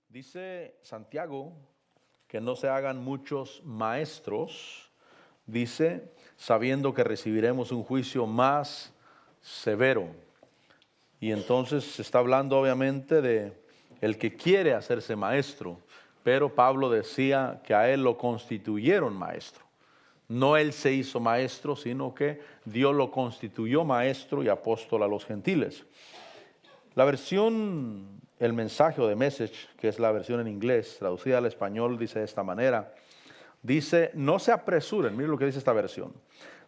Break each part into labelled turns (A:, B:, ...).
A: Dice Santiago que no se hagan muchos maestros, dice, sabiendo que recibiremos un juicio más severo. Y entonces se está hablando obviamente de el que quiere hacerse maestro, pero Pablo decía que a él lo constituyeron maestro. No él se hizo maestro, sino que Dios lo constituyó maestro y apóstol a los gentiles. La versión, el mensaje o The Message, que es la versión en inglés, traducida al español, dice de esta manera. Dice, no se apresuren, miren lo que dice esta versión.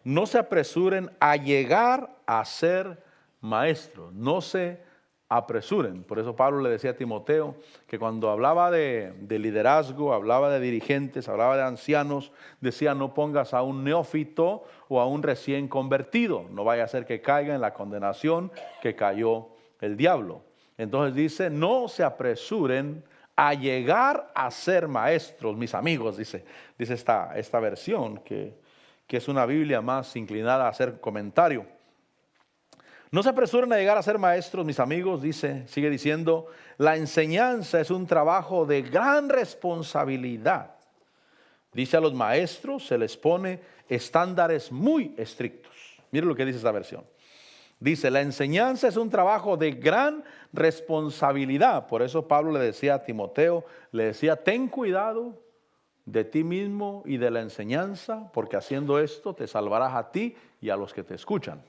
A: No se apresuren a llegar a ser maestros, no se apresuren. Por eso Pablo le decía a Timoteo que cuando hablaba de liderazgo, hablaba de dirigentes, hablaba de ancianos, decía no pongas a un neófito o a un recién convertido, no vaya a ser que caiga en la condenación que cayó el diablo. Entonces dice, no se apresuren a llegar a ser maestros, mis amigos, dice esta versión, que es una Biblia más inclinada a hacer comentario. No se apresuren a llegar a ser maestros, mis amigos, sigue diciendo, la enseñanza es un trabajo de gran responsabilidad. Dice a los maestros se les pone estándares muy estrictos. Miren lo que dice esta versión. Dice, la enseñanza es un trabajo de gran responsabilidad. Por eso Pablo le decía a Timoteo, le decía, ten cuidado de ti mismo y de la enseñanza, porque haciendo esto te salvarás a ti y a los que te escuchan.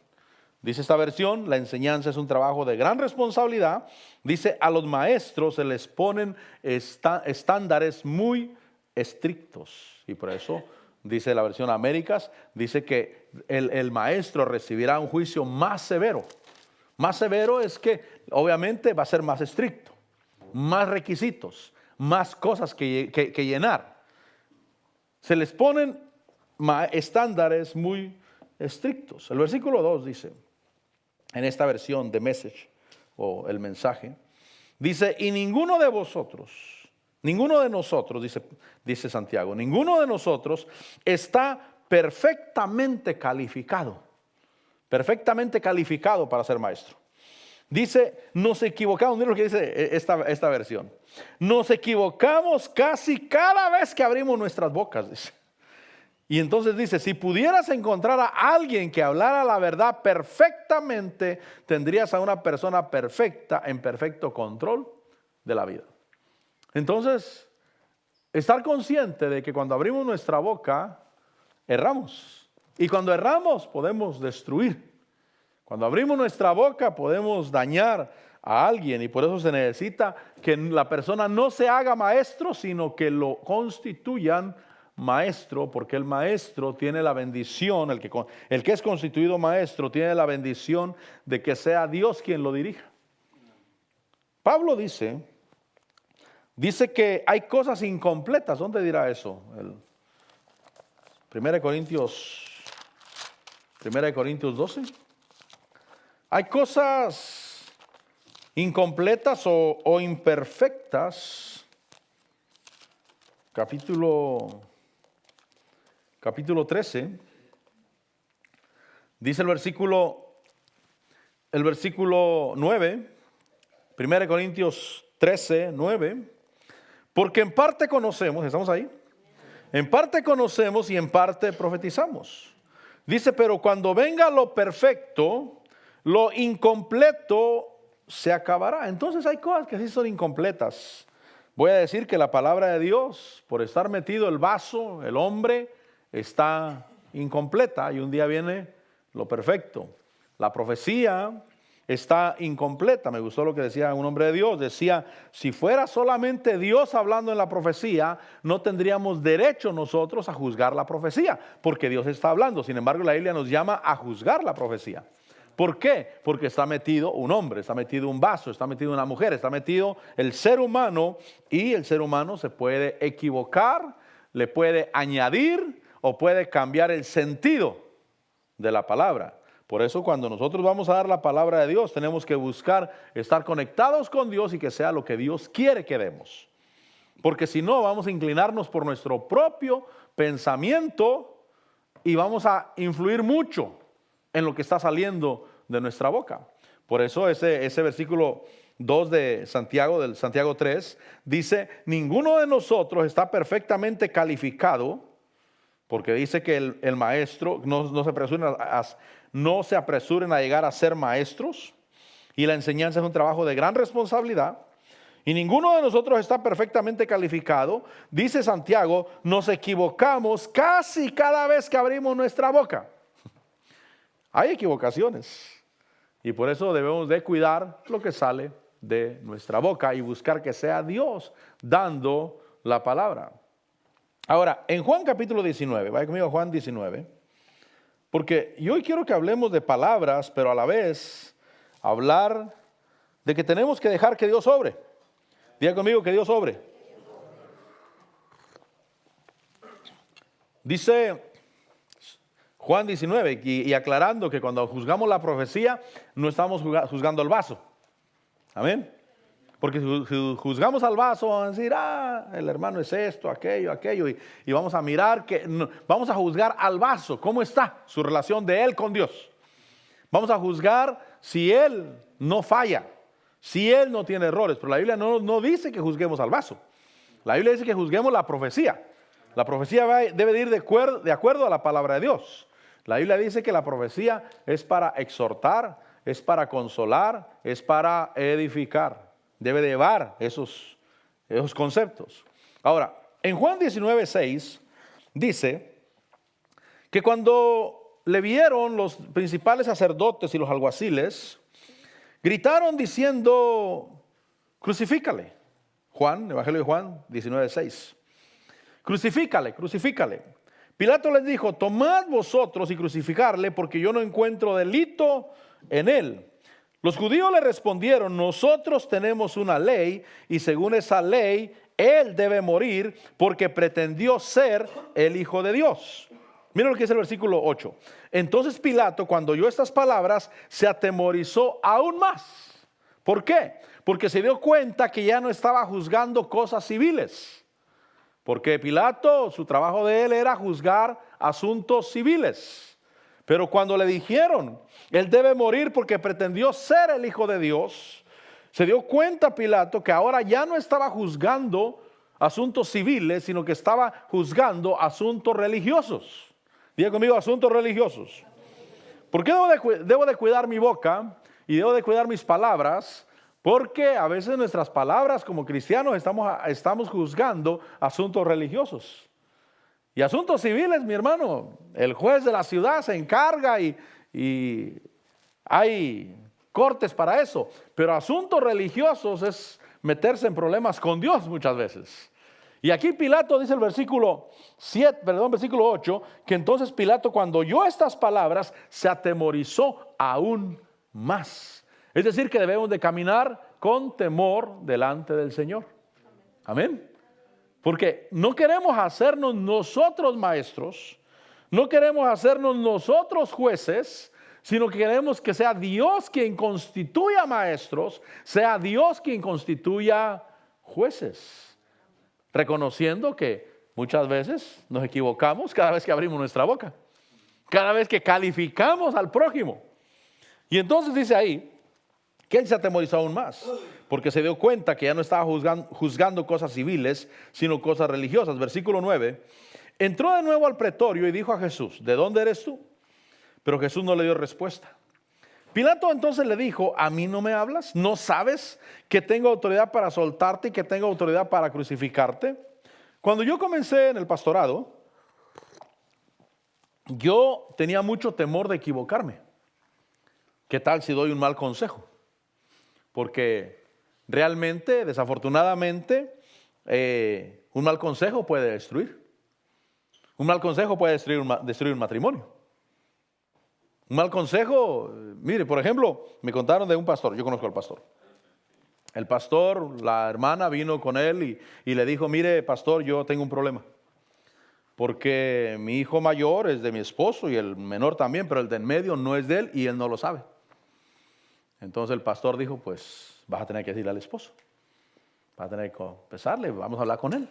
A: Dice esta versión, la enseñanza es un trabajo de gran responsabilidad. Dice, a los maestros se les ponen estándares muy estrictos. Y por eso, dice la versión Américas, dice que el maestro recibirá un juicio más severo. Más severo es que obviamente va a ser más estricto, más requisitos, más cosas que llenar. Se les ponen estándares muy estrictos. El versículo 2 dice, en esta versión de Message o el mensaje, dice, y ninguno de nosotros, dice Santiago, ninguno de nosotros está perfectamente calificado para ser maestro. Dice, nos equivocamos, miren lo que dice esta versión. Nos equivocamos casi cada vez que abrimos nuestras bocas, dice. Y entonces dice, si pudieras encontrar a alguien que hablara la verdad perfectamente, tendrías a una persona perfecta, en perfecto control de la vida. Entonces, estar consciente de que cuando abrimos nuestra boca, erramos. Y cuando erramos, podemos destruir. Cuando abrimos nuestra boca, podemos dañar a alguien. Y por eso se necesita que la persona no se haga maestro, sino que lo constituyan maestro, porque el maestro tiene la bendición, el que es constituido maestro tiene la bendición de que sea Dios quien lo dirija. Pablo dice que hay cosas incompletas. ¿Dónde dirá eso? 1 Corintios 12. Hay cosas incompletas o imperfectas. Capítulo 13, dice el versículo 9, 1 Corintios 13, 9, porque en parte conocemos, ¿estamos ahí? En parte conocemos y en parte profetizamos. Dice, pero cuando venga lo perfecto, lo incompleto se acabará. Entonces hay cosas que sí son incompletas. Voy a decir que la palabra de Dios, por estar metido el vaso, el hombre, está incompleta y un día viene lo perfecto. La profecía está incompleta. Me gustó lo que decía un hombre de Dios. Decía, si fuera solamente Dios hablando en la profecía, no tendríamos derecho nosotros a juzgar la profecía, porque Dios está hablando. Sin embargo, la Biblia nos llama a juzgar la profecía. ¿Por qué? Porque está metido un hombre, está metido un vaso, está metido una mujer, está metido el ser humano, y el ser humano se puede equivocar, le puede añadir o puede cambiar el sentido de la palabra. Por eso cuando nosotros vamos a dar la palabra de Dios, tenemos que buscar estar conectados con Dios y que sea lo que Dios quiere que demos. Porque si no, vamos a inclinarnos por nuestro propio pensamiento y vamos a influir mucho en lo que está saliendo de nuestra boca. Por eso ese versículo 2 de Santiago, del Santiago 3, dice, ninguno de nosotros está perfectamente calificado, porque dice que el maestro no se apresuren a llegar a ser maestros, y la enseñanza es un trabajo de gran responsabilidad, y ninguno de nosotros está perfectamente calificado. Dice Santiago, nos equivocamos casi cada vez que abrimos nuestra boca. Hay equivocaciones, y por eso debemos de cuidar lo que sale de nuestra boca y buscar que sea Dios dando la palabra. Ahora, en Juan capítulo 19, vaya conmigo a Juan 19, porque yo hoy quiero que hablemos de palabras, pero a la vez hablar de que tenemos que dejar que Dios obre. Diga conmigo que Dios obre. Dice Juan 19, y aclarando que cuando juzgamos la profecía, no estamos juzgando el vaso. Amén. Porque si juzgamos al vaso, vamos a decir, el hermano es esto, aquello, y vamos a mirar, vamos a juzgar al vaso, cómo está su relación de él con Dios. Vamos a juzgar si él no falla, si él no tiene errores, pero la Biblia no dice que juzguemos al vaso. La Biblia dice que juzguemos la profecía. La profecía debe ir de acuerdo a la palabra de Dios. La Biblia dice que la profecía es para exhortar, es para consolar, es para edificar. Debe de llevar esos conceptos. Ahora, en Juan 19:6 dice que cuando le vieron los principales sacerdotes y los alguaciles, gritaron diciendo, crucifícale. Juan, Evangelio de Juan 19:6. Crucifícale, crucifícale. Pilato les dijo, tomad vosotros y crucificarle, porque yo no encuentro delito en él. Los judíos le respondieron, nosotros tenemos una ley, y según esa ley, él debe morir, porque pretendió ser el Hijo de Dios. Miren lo que dice el versículo 8. Entonces Pilato, cuando oyó estas palabras, se atemorizó aún más. ¿Por qué? Porque se dio cuenta que ya no estaba juzgando cosas civiles. Porque Pilato, su trabajo de él era juzgar asuntos civiles. Pero cuando le dijeron, él debe morir porque pretendió ser el Hijo de Dios, se dio cuenta Pilato que ahora ya no estaba juzgando asuntos civiles, sino que estaba juzgando asuntos religiosos. Diga conmigo, asuntos religiosos. ¿Por qué debo de cuidar mi boca y debo de cuidar mis palabras? Porque a veces nuestras palabras como cristianos estamos juzgando asuntos religiosos. Y asuntos civiles, mi hermano, el juez de la ciudad se encarga y hay cortes para eso. Pero asuntos religiosos es meterse en problemas con Dios muchas veces. Y aquí Pilato dice el versículo 8, que entonces Pilato cuando oyó estas palabras se atemorizó aún más. Es decir, que debemos de caminar con temor delante del Señor. Amén. Porque no queremos hacernos nosotros maestros, no queremos hacernos nosotros jueces, sino que queremos que sea Dios quien constituya maestros, sea Dios quien constituya jueces. Reconociendo que muchas veces nos equivocamos cada vez que abrimos nuestra boca, cada vez que calificamos al prójimo. Y entonces dice ahí que él se atemorizó aún más, porque se dio cuenta que ya no estaba juzgando cosas civiles, sino cosas religiosas. Versículo 9, entró de nuevo al pretorio y dijo a Jesús, ¿de dónde eres tú? Pero Jesús no le dio respuesta. Pilato entonces le dijo, ¿a mí no me hablas? ¿No sabes que tengo autoridad para soltarte y que tengo autoridad para crucificarte? Cuando yo comencé en el pastorado, yo tenía mucho temor de equivocarme. ¿Qué tal si doy un mal consejo? Porque realmente, desafortunadamente, un mal consejo puede destruir. Un mal consejo puede destruir un matrimonio. Un mal consejo, mire, por ejemplo, me contaron de un pastor, yo conozco al pastor. El pastor, la hermana vino con él y le dijo, mire, pastor, yo tengo un problema. Porque mi hijo mayor es de mi esposo y el menor también, pero el de en medio no es de él y él no lo sabe. Entonces el pastor dijo, pues vas a tener que decirle al esposo, vas a tener que confesarle, vamos a hablar con él.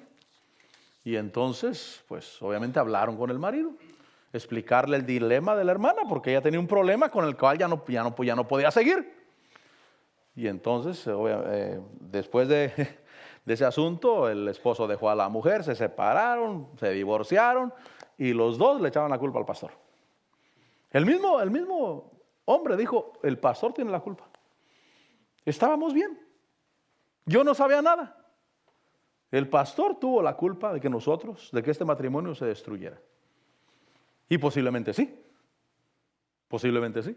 A: Y entonces, pues obviamente hablaron con el marido, explicarle el dilema de la hermana, porque ella tenía un problema con el cual ya no podía seguir. Y entonces, después de ese asunto, el esposo dejó a la mujer, se separaron, se divorciaron y los dos le echaban la culpa al pastor. El mismo hombre dijo, el pastor tiene la culpa. Estábamos bien. Yo no sabía nada. El pastor tuvo la culpa de que este matrimonio se destruyera. Y posiblemente sí. Posiblemente sí.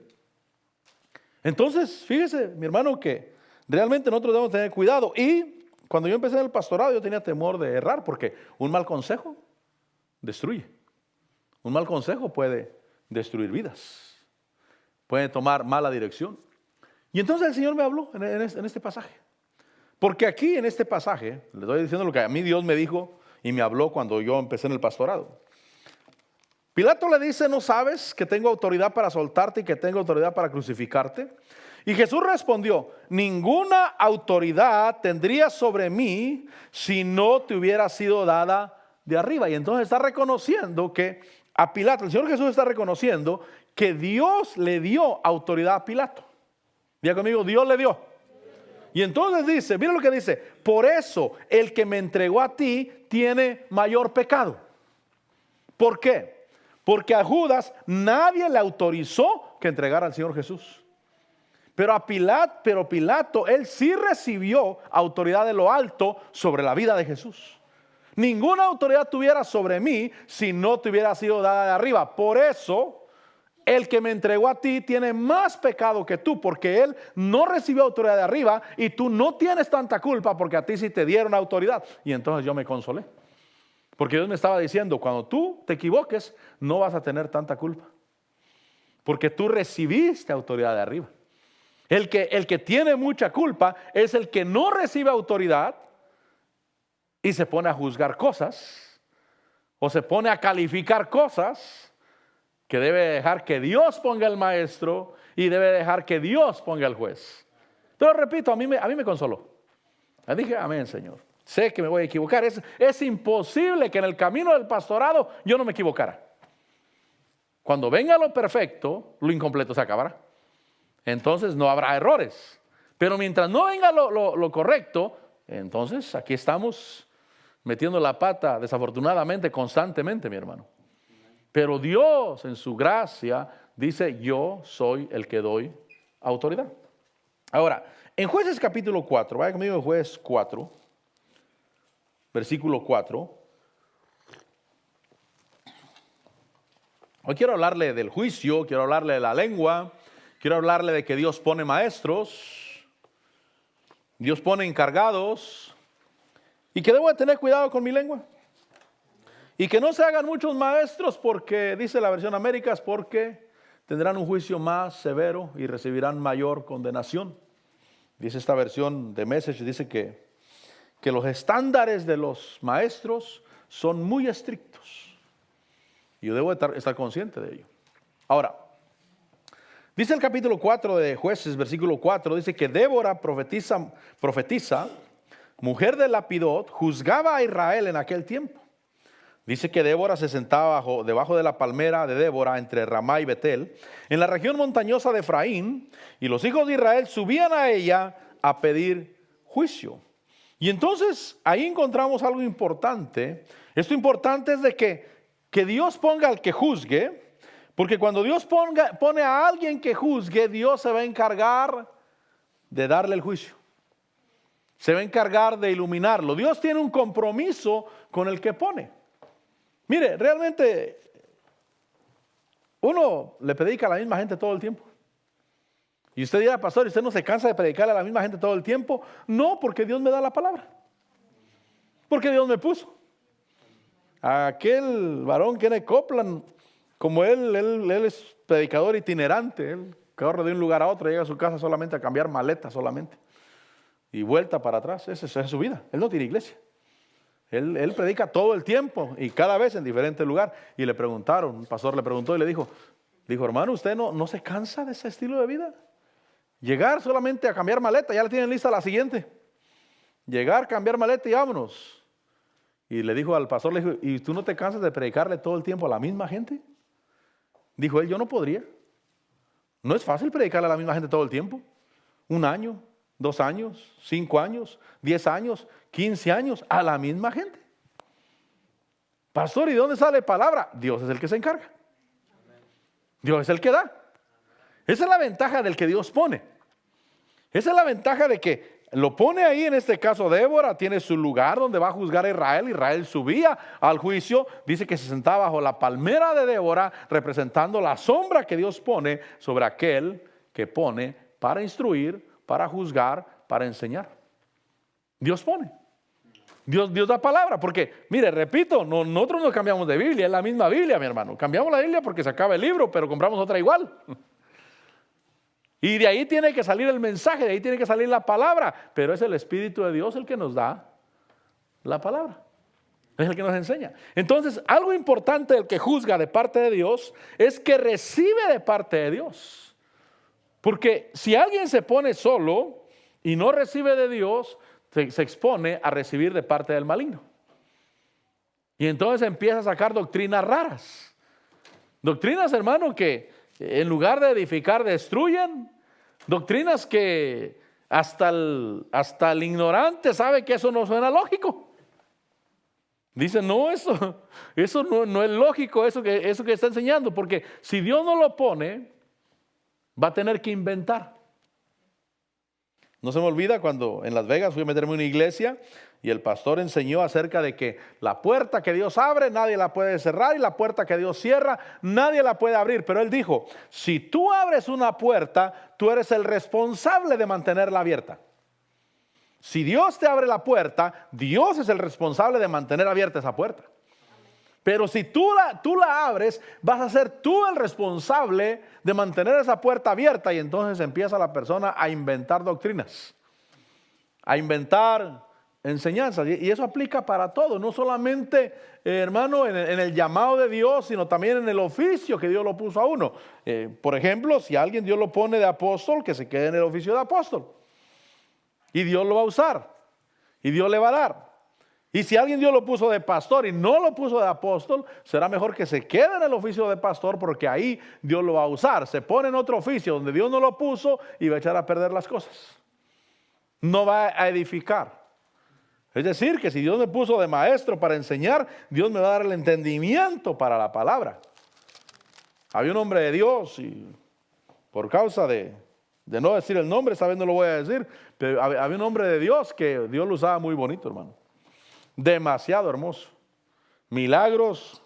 A: Entonces, fíjese, mi hermano, que realmente nosotros debemos tener cuidado. Y cuando yo empecé en el pastorado, yo tenía temor de errar, porque un mal consejo destruye. Un mal consejo puede destruir vidas. Puede tomar mala dirección. Y entonces el Señor me habló en este pasaje. Porque aquí en este pasaje, le estoy diciendo lo que a mí Dios me dijo y me habló cuando yo empecé en el pastorado. Pilato le dice, ¿no sabes que tengo autoridad para soltarte y que tengo autoridad para crucificarte? Y Jesús respondió, ninguna autoridad tendría sobre mí si no te hubiera sido dada de arriba. Y entonces está reconociendo que a Pilato, el Señor Jesús está reconociendo que Dios le dio autoridad a Pilato. Diga conmigo, Dios le dio. Y entonces dice, mira lo que dice, por eso el que me entregó a ti tiene mayor pecado. ¿Por qué? Porque a Judas nadie le autorizó que entregara al Señor Jesús. Pero Pilato, él sí recibió autoridad de lo alto sobre la vida de Jesús. Ninguna autoridad tuviera sobre mí si no te hubiera sido dada de arriba. Por eso, el que me entregó a ti tiene más pecado que tú, porque él no recibió autoridad de arriba y tú no tienes tanta culpa porque a ti sí te dieron autoridad. Y entonces yo me consolé. Porque Dios me estaba diciendo, cuando tú te equivoques, no vas a tener tanta culpa. Porque tú recibiste autoridad de arriba. El que tiene mucha culpa es el que no recibe autoridad y se pone a juzgar cosas o se pone a calificar cosas que debe dejar que Dios ponga el maestro y debe dejar que Dios ponga el juez. Pero repito, a mí me consoló. Le dije, amén, Señor. Sé que me voy a equivocar. Es imposible que en el camino del pastorado yo no me equivocara. Cuando venga lo perfecto, lo incompleto se acabará. Entonces no habrá errores. Pero mientras no venga lo correcto, entonces aquí estamos metiendo la pata desafortunadamente, constantemente, mi hermano. Pero Dios en su gracia dice, yo soy el que doy autoridad. Ahora, en Jueces capítulo 4, vaya conmigo en Jueces 4, versículo 4. Hoy quiero hablarle del juicio, quiero hablarle de la lengua, quiero hablarle de que Dios pone maestros, Dios pone encargados y que debo de tener cuidado con mi lengua. Y que no se hagan muchos maestros porque, dice la versión Américas, porque tendrán un juicio más severo y recibirán mayor condenación. Dice esta versión de Message, dice que los estándares de los maestros son muy estrictos. Y yo debo estar consciente de ello. Ahora, dice el capítulo 4 de Jueces, versículo 4, dice que Débora profetiza, mujer de Lapidot, juzgaba a Israel en aquel tiempo. Dice que Débora se sentaba debajo de la palmera de Débora entre Ramá y Betel, en la región montañosa de Efraín, y los hijos de Israel subían a ella a pedir juicio. Y entonces ahí encontramos algo importante. Esto importante es de que Dios ponga al que juzgue, porque cuando Dios pone a alguien que juzgue, Dios se va a encargar de darle el juicio. Se va a encargar de iluminarlo. Dios tiene un compromiso con el que pone. Mire, realmente uno le predica a la misma gente todo el tiempo. Y usted dirá, pastor, ¿usted no se cansa de predicarle a la misma gente todo el tiempo? No, porque Dios me da la palabra. Porque Dios me puso. Aquel varón Kenneth Copeland, como él es predicador itinerante, él corre de un lugar a otro, llega a su casa solamente a cambiar maletas solamente. Y vuelta para atrás, esa es su vida. Él no tiene iglesia. Él predica todo el tiempo y cada vez en diferente lugar. Y le preguntaron, un pastor le preguntó y le dijo, hermano, ¿usted no se cansa de ese estilo de vida? Llegar solamente a cambiar maleta, ya le tienen lista la siguiente. Llegar, cambiar maleta y vámonos. Y le dijo al pastor, le dijo, ¿y tú no te cansas de predicarle todo el tiempo a la misma gente? Dijo él, yo no podría. No es fácil predicarle a la misma gente todo el tiempo. Un año, 2 años, 5 años, 10 años, 15 años a la misma gente. Pastor, ¿y de dónde sale palabra? Dios es el que se encarga. Dios es el que da. Esa es la ventaja del que Dios pone. Esa es la ventaja de que lo pone ahí, en este caso Débora, tiene su lugar donde va a juzgar a Israel. Israel subía al juicio, dice que se sentaba bajo la palmera de Débora, representando la sombra que Dios pone sobre aquel que pone para instruir, para juzgar, para enseñar. Dios pone. Dios da palabra, porque, mire, repito, nosotros no cambiamos de Biblia, es la misma Biblia, mi hermano. Cambiamos la Biblia porque se acaba el libro, pero compramos otra igual. Y de ahí tiene que salir el mensaje, de ahí tiene que salir la palabra, pero es el Espíritu de Dios el que nos da la palabra. Es el que nos enseña. Entonces, algo importante del que juzga de parte de Dios es que recibe de parte de Dios. Porque si alguien se pone solo y no recibe de Dios, se expone a recibir de parte del maligno. Y entonces empieza a sacar doctrinas raras. Doctrinas, hermano, que en lugar de edificar destruyen. Doctrinas que hasta el ignorante sabe que eso no suena lógico. Dice, no, eso no es lógico, eso que está enseñando, porque si Dios no lo pone, va a tener que inventar. No se me olvida cuando en Las Vegas fui a meterme en una iglesia y el pastor enseñó acerca de que la puerta que Dios abre nadie la puede cerrar y la puerta que Dios cierra nadie la puede abrir. Pero él dijo, si tú abres una puerta, tú eres el responsable de mantenerla abierta. Si Dios te abre la puerta, Dios es el responsable de mantener abierta esa puerta. Pero si tú la abres, vas a ser tú el responsable de mantener esa puerta abierta. Y entonces empieza la persona a inventar doctrinas, a inventar enseñanzas. Y eso aplica para todo, no solamente, hermano, en el llamado de Dios, sino también en el oficio que Dios lo puso a uno. Por ejemplo, si alguien Dios lo pone de apóstol, que se quede en el oficio de apóstol. Y Dios lo va a usar. Y Dios le va a dar. Y si alguien Dios lo puso de pastor y no lo puso de apóstol, será mejor que se quede en el oficio de pastor, porque ahí Dios lo va a usar. Se pone en otro oficio donde Dios no lo puso y va a echar a perder las cosas. No va a edificar. Es decir, que si Dios me puso de maestro para enseñar, Dios me va a dar el entendimiento para la palabra. Había un hombre de Dios y por causa de no decir el nombre, esta vez no lo voy a decir, pero había un hombre de Dios que Dios lo usaba muy bonito, hermano. Demasiado hermoso. Milagros.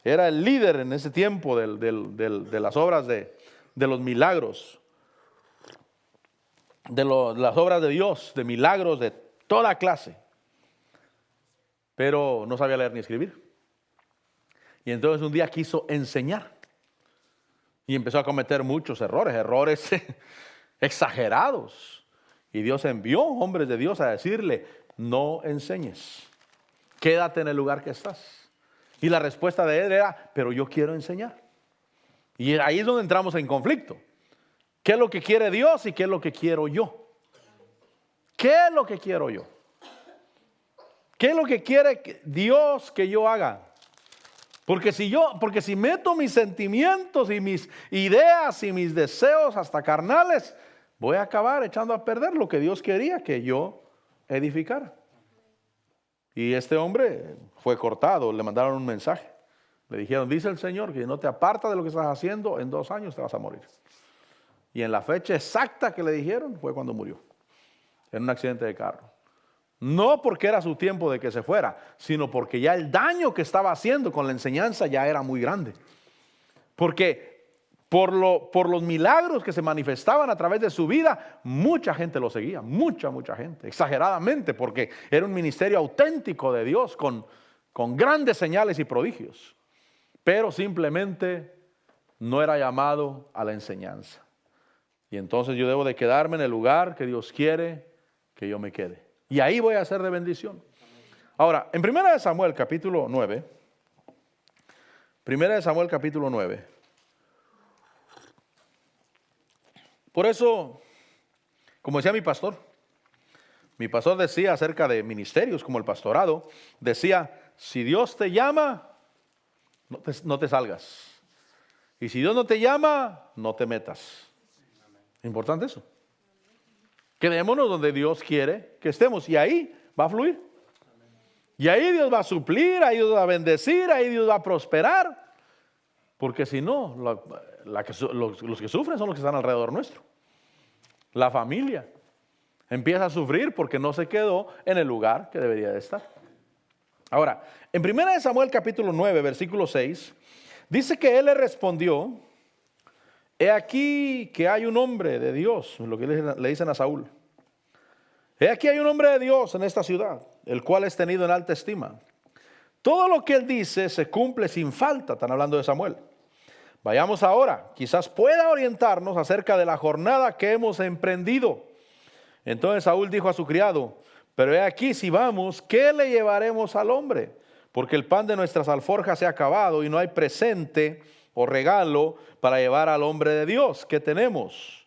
A: Era el líder en ese tiempo de las obras de los milagros. De las obras de Dios, de milagros de toda clase. Pero no sabía leer ni escribir. Y entonces un día quiso enseñar. Y empezó a cometer muchos errores exagerados. Y Dios envió hombres de Dios a decirle, no enseñes, quédate en el lugar que estás. Y la respuesta de él era, pero yo quiero enseñar. Y ahí es donde entramos en conflicto. ¿Qué es lo que quiere Dios y qué es lo que quiero yo? ¿Qué es lo que quiero yo? ¿Qué es lo que quiere Dios que yo haga? Porque si meto mis sentimientos y mis ideas y mis deseos hasta carnales, voy a acabar echando a perder lo que Dios quería que yo edificara. Y este hombre fue cortado, le mandaron un mensaje. Le dijeron, dice el Señor que no te apartas de lo que estás haciendo, en 2 años te vas a morir. Y en la fecha exacta que le dijeron fue cuando murió, en un accidente de carro. No porque era su tiempo de que se fuera, sino porque ya el daño que estaba haciendo con la enseñanza ya era muy grande. Porque por los milagros que se manifestaban a través de su vida, mucha gente lo seguía, mucha gente, exageradamente, porque era un ministerio auténtico de Dios con grandes señales y prodigios. Pero simplemente no era llamado a la enseñanza. Y entonces yo debo de quedarme en el lugar que Dios quiere que yo me quede. Y ahí voy a ser de bendición. Ahora, en 1 Samuel capítulo 9, 1 Samuel capítulo 9. Por eso, como decía mi pastor decía acerca de ministerios como el pastorado, decía, si Dios te llama, no te salgas. Y si Dios no te llama, no te metas. Importante eso. Quedémonos donde Dios quiere que estemos y ahí va a fluir. Y ahí Dios va a suplir, ahí Dios va a bendecir, ahí Dios va a prosperar. Porque si no, los que sufren son los que están alrededor nuestro. La familia empieza a sufrir porque no se quedó en el lugar que debería de estar. Ahora, en 1 Samuel capítulo 9, versículo 6, dice que él le respondió: he aquí que hay un hombre de Dios, lo que le dicen a Saúl. He aquí hay un hombre de Dios en esta ciudad, el cual es tenido en alta estima. Todo lo que él dice se cumple sin falta. Están hablando de Samuel. Vayamos ahora, quizás pueda orientarnos acerca de la jornada que hemos emprendido. Entonces Saúl dijo a su criado: pero he aquí, si vamos, ¿qué le llevaremos al hombre? Porque el pan de nuestras alforjas se ha acabado y no hay presente o regalo para llevar al hombre de Dios. ¿Qué tenemos?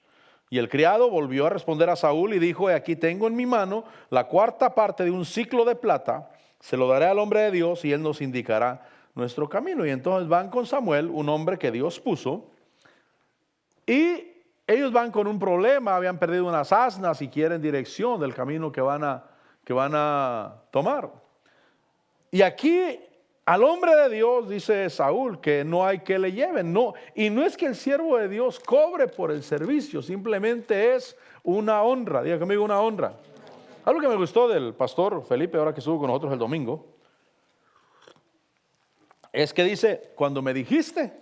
A: Y el criado volvió a responder a Saúl y dijo: he aquí tengo en mi mano la cuarta parte de un siclo de plata, se lo daré al hombre de Dios y él nos indicará nuestro camino. Y entonces van con Samuel, un hombre que Dios puso, y ellos van con un problema, habían perdido unas asnas y quieren dirección del camino que van a tomar. Y aquí al hombre de Dios dice Saúl que no hay que le lleven, no, y no es que el siervo de Dios cobre por el servicio, simplemente es una honra. Diga conmigo, una honra. Algo que me gustó del pastor Felipe ahora que estuvo con nosotros el domingo es que dice: cuando me dijiste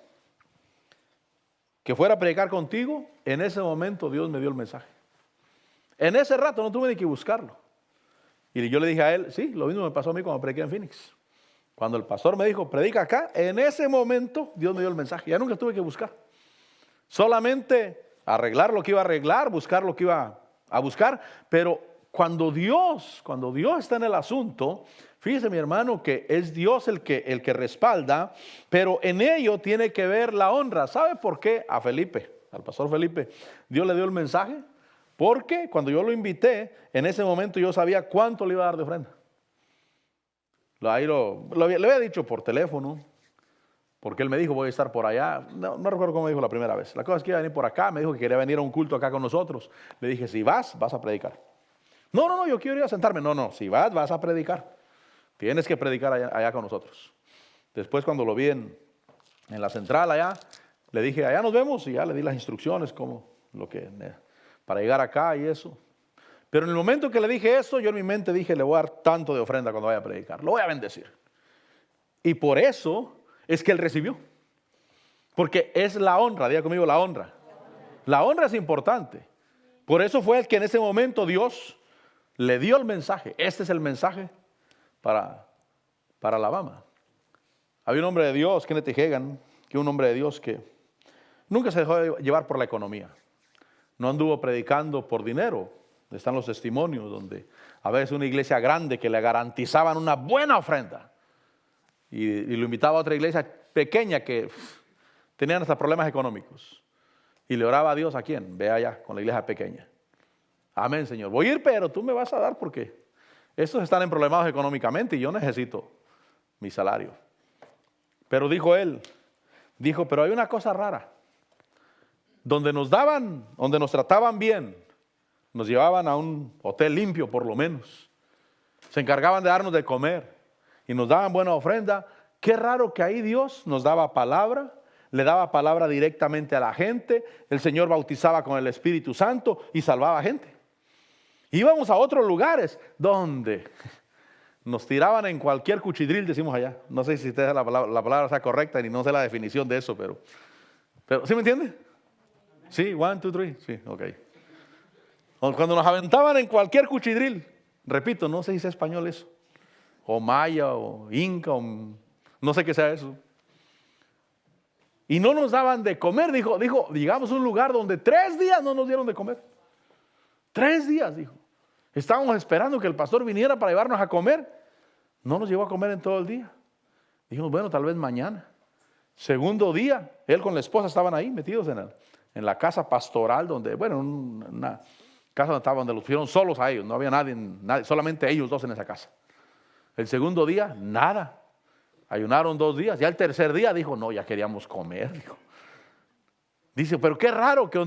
A: que fuera a predicar contigo, en ese momento Dios me dio el mensaje. En ese rato no tuve ni que buscarlo. Y yo le dije a él: sí, lo mismo me pasó a mí cuando prediqué en Phoenix. Cuando el pastor me dijo: predica acá, en ese momento Dios me dio el mensaje. Ya nunca tuve que buscar. Solamente arreglar lo que iba a arreglar, buscar lo que iba a buscar. Pero cuando Dios está en el asunto, fíjese, mi hermano, que es Dios el que respalda, pero en ello tiene que ver la honra. ¿Sabe por qué a Felipe, al pastor Felipe, Dios le dio el mensaje? Porque cuando yo lo invité, en ese momento yo sabía cuánto le iba a dar de ofrenda. Le había dicho por teléfono, porque él me dijo: voy a estar por allá. No recuerdo cómo me dijo la primera vez. La cosa es que iba a venir por acá, me dijo que quería venir a un culto acá con nosotros. Le dije: si vas a predicar. No, yo quiero ir a sentarme. No, si vas a predicar. Tienes que predicar allá con nosotros. Después, cuando lo vi en la central allá, le dije: allá nos vemos, y ya le di las instrucciones para llegar acá y eso. Pero en el momento que le dije eso, yo en mi mente dije: le voy a dar tanto de ofrenda cuando vaya a predicar, lo voy a bendecir. Y por eso es que él recibió. Porque es la honra, diga conmigo, la honra. La honra es importante. Por eso fue el que en ese momento Dios le dio el mensaje. Este es el mensaje para Alabama. Había un hombre de Dios, Kenneth Hagin, que un hombre de Dios que nunca se dejó llevar por la economía. No anduvo predicando por dinero. Están los testimonios donde a veces una iglesia grande que le garantizaban una buena ofrenda y lo invitaba a otra iglesia pequeña que tenían hasta problemas económicos. Y le oraba a Dios: ¿a quién? Ve allá con la iglesia pequeña. Amén, Señor. Voy a ir, pero tú me vas a dar porque estos están en problemas económicamente y yo necesito mi salario. Pero dijo él, pero hay una cosa rara. Donde nos trataban bien, nos llevaban a un hotel limpio por lo menos. Se encargaban de darnos de comer y nos daban buena ofrenda. Qué raro que ahí Dios nos daba palabra, le daba palabra directamente a la gente. El Señor bautizaba con el Espíritu Santo y salvaba gente. Íbamos a otros lugares donde nos tiraban en cualquier cuchidril, decimos allá. No sé si la palabra sea correcta y no sé la definición de eso, pero ¿sí me entiende? Sí, 1, 2, 3, sí, ok. Cuando nos aventaban en cualquier cuchidril, repito, no sé si es español eso, o maya, o inca, o no sé qué sea eso. Y no nos daban de comer, dijo, llegamos a un lugar donde 3 días no nos dieron de comer. 3 días, dijo. Estábamos esperando que el pastor viniera para llevarnos a comer. No nos llevó a comer en todo el día. Dijimos: bueno, tal vez mañana. Segundo día, él con la esposa estaban ahí metidos en la casa pastoral, una casa donde los fueron solos a ellos, no había nadie, solamente ellos dos en esa casa. El segundo día, nada. Ayunaron 2 días. Ya el tercer día dijo: no, ya queríamos comer. Dice: pero qué raro que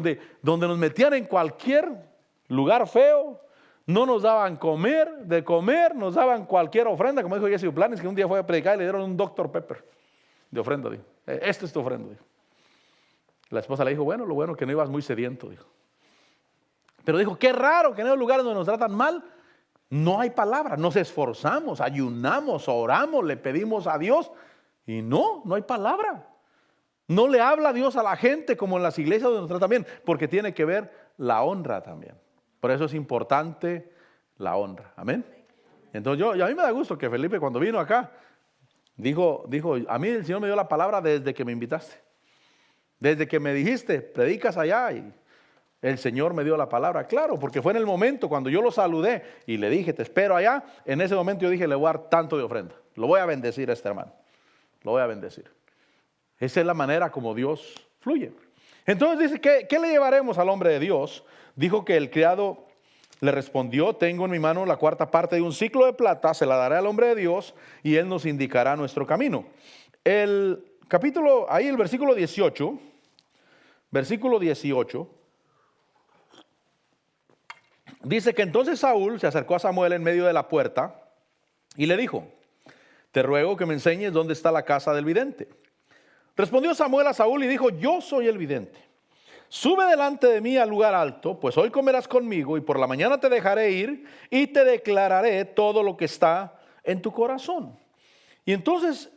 A: donde nos metían en cualquier lugar feo, no nos daban de comer, nos daban cualquier ofrenda, como dijo Jesse Planes, que un día fue a predicar y le dieron un Dr. Pepper de ofrenda, dijo. Esta es tu ofrenda, dijo. La esposa le dijo, bueno, lo bueno es que no ibas muy sediento, dijo. Pero dijo, qué raro que en esos lugares donde nos tratan mal, no hay palabra, nos esforzamos, ayunamos, oramos, le pedimos a Dios y no hay palabra. No le habla Dios a la gente como en las iglesias donde nos tratan bien, porque tiene que ver la honra también. Por eso es importante la honra, amén. Entonces a mí me da gusto que Felipe cuando vino acá, dijo, a mí el Señor me dio la palabra desde que me invitaste. Desde que me dijiste, predicas allá y el Señor me dio la palabra, claro, porque fue en el momento cuando yo lo saludé y le dije, te espero allá, en ese momento yo dije, le voy a dar tanto de ofrenda, lo voy a bendecir a este hermano, lo voy a bendecir. Esa es la manera como Dios fluye. Entonces dice, ¿qué le llevaremos al hombre de Dios? Dijo que el criado le respondió, tengo en mi mano la cuarta parte de un ciclo de plata, se la daré al hombre de Dios y él nos indicará nuestro camino. El capítulo, ahí el versículo 18, dice que entonces Saúl se acercó a Samuel en medio de la puerta y le dijo, te ruego que me enseñes dónde está la casa del vidente. Respondió Samuel a Saúl y dijo, yo soy el vidente. Sube delante de mí al lugar alto, pues hoy comerás conmigo y por la mañana te dejaré ir y te declararé todo lo que está en tu corazón. Y entonces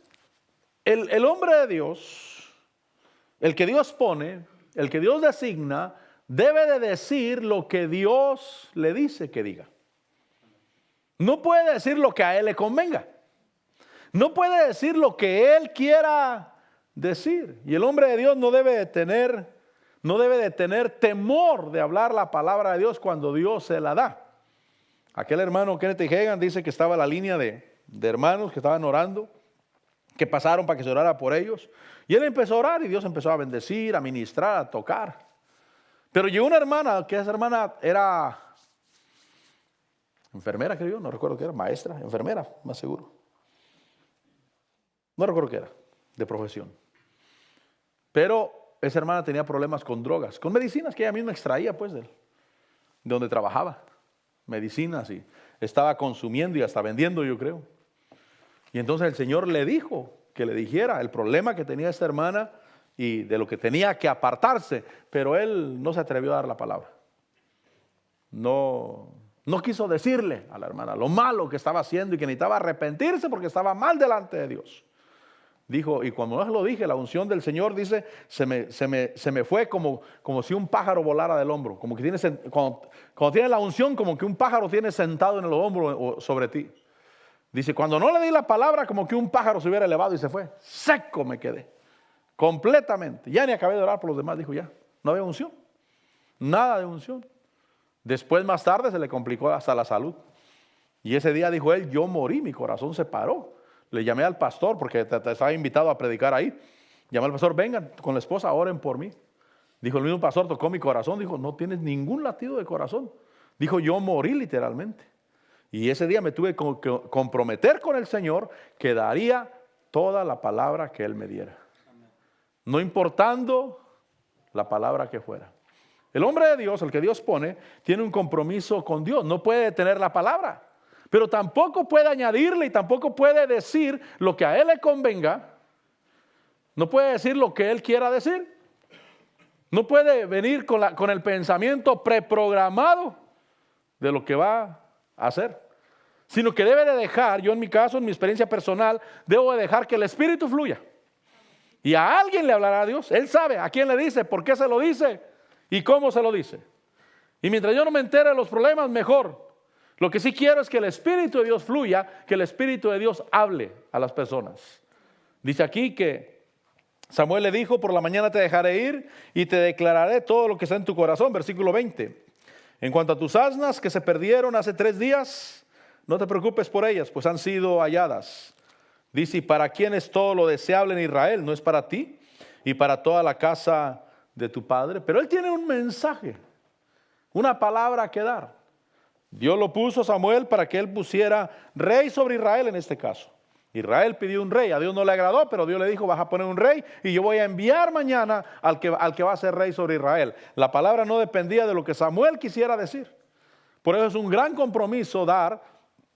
A: el hombre de Dios, el que Dios pone, el que Dios designa, debe de decir lo que Dios le dice que diga. No puede decir lo que a él le convenga. No puede decir lo que él quiera decir. Y el hombre de Dios no debe de tener temor de hablar la palabra de Dios cuando Dios se la da. Aquel hermano Kenneth Hagin dice que estaba en la línea de hermanos que estaban orando, que pasaron para que se orara por ellos. Y él empezó a orar y Dios empezó a bendecir, a ministrar, a tocar. Pero llegó una hermana, que esa hermana era enfermera, creo yo, no recuerdo qué era, maestra, enfermera, más seguro. No recuerdo qué era, de profesión. Pero esa hermana tenía problemas con drogas, con medicinas que ella misma extraía pues de donde trabajaba. Medicinas y estaba consumiendo y hasta vendiendo, yo creo. Y entonces el Señor le dijo que le dijera el problema que tenía esta hermana y de lo que tenía que apartarse, pero él no se atrevió a dar la palabra. No quiso decirle a la hermana lo malo que estaba haciendo y que necesitaba arrepentirse porque estaba mal delante de Dios. Dijo, y cuando no lo dije, la unción del Señor, dice, se me fue como si un pájaro volara del hombro. Como que cuando tiene la unción, como que un pájaro tiene sentado en el hombro sobre ti. Dice, cuando no le di la palabra, como que un pájaro se hubiera elevado y se fue. Seco me quedé. Completamente. Ya ni acabé de orar por los demás. Dijo, ya, no había unción. Nada de unción. Después, más tarde, se le complicó hasta la salud. Y ese día dijo él, yo morí, mi corazón se paró. Le llamé al pastor porque te estaba invitado a predicar ahí. Llamé al pastor, vengan con la esposa, oren por mí. Dijo, el mismo pastor tocó mi corazón. Dijo, no tienes ningún latido de corazón. Dijo, yo morí literalmente. Y ese día me tuve que comprometer con el Señor que daría toda la palabra que Él me diera. No importando la palabra que fuera. El hombre de Dios, el que Dios pone, tiene un compromiso con Dios. No puede detener la palabra. Pero tampoco puede añadirle y tampoco puede decir lo que a él le convenga. No puede decir lo que él quiera decir. No puede venir con el pensamiento preprogramado de lo que va a hacer. Sino que debe de dejar, yo en mi caso, en mi experiencia personal, debo de dejar que el Espíritu fluya. Y a alguien le hablará a Dios. Él sabe a quién le dice, por qué se lo dice y cómo se lo dice. Y mientras yo no me entere de los problemas, mejor. Lo que sí quiero es que el Espíritu de Dios fluya, que el Espíritu de Dios hable a las personas. Dice aquí que Samuel le dijo, por la mañana te dejaré ir y te declararé todo lo que está en tu corazón. Versículo 20. En cuanto a tus asnas que se perdieron hace 3 días, no te preocupes por ellas, pues han sido halladas. Dice, ¿y para quién es todo lo deseable en Israel? ¿No es para ti y para toda la casa de tu padre? Pero él tiene un mensaje, una palabra que dar. Dios lo puso a Samuel para que él pusiera rey sobre Israel en este caso. Israel pidió un rey, a Dios no le agradó, pero Dios le dijo, vas a poner un rey y yo voy a enviar mañana al que va a ser rey sobre Israel. La palabra no dependía de lo que Samuel quisiera decir. Por eso es un gran compromiso dar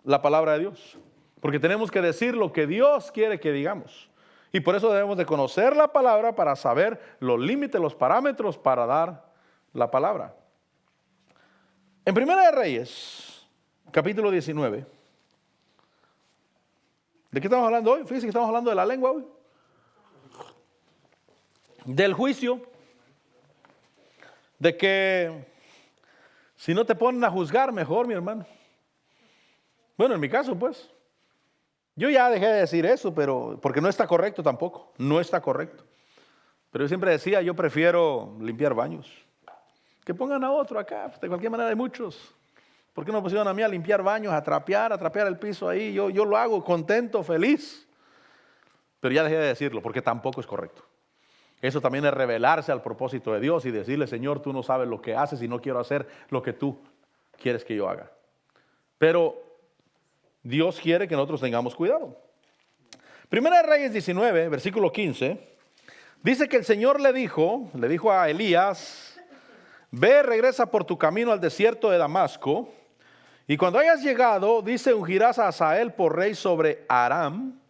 A: la palabra de Dios. Porque tenemos que decir lo que Dios quiere que digamos. Y por eso debemos de conocer la palabra para saber los límites, los parámetros para dar la palabra. En Primera de Reyes, capítulo 19. ¿De qué estamos hablando hoy? Fíjense que estamos hablando de la lengua hoy. Del juicio. De que si no te ponen a juzgar, mejor, mi hermano. Bueno, en mi caso, pues. Yo ya dejé de decir eso, pero porque no está correcto tampoco. No está correcto. Pero yo siempre decía, yo prefiero limpiar baños. Que pongan a otro acá. De cualquier manera hay muchos. ¿Por qué no pusieron a mí a limpiar baños, a trapear el piso ahí? Yo lo hago contento, feliz. Pero ya dejé de decirlo porque tampoco es correcto. Eso también es rebelarse al propósito de Dios y decirle, Señor, tú no sabes lo que haces y no quiero hacer lo que tú quieres que yo haga. Pero Dios quiere que nosotros tengamos cuidado. Primera de Reyes 19, versículo 15, dice que el Señor le dijo a Elías, ve, regresa por tu camino al desierto de Damasco, y cuando hayas llegado, dice, ungirás a Hazael por rey sobre Aram,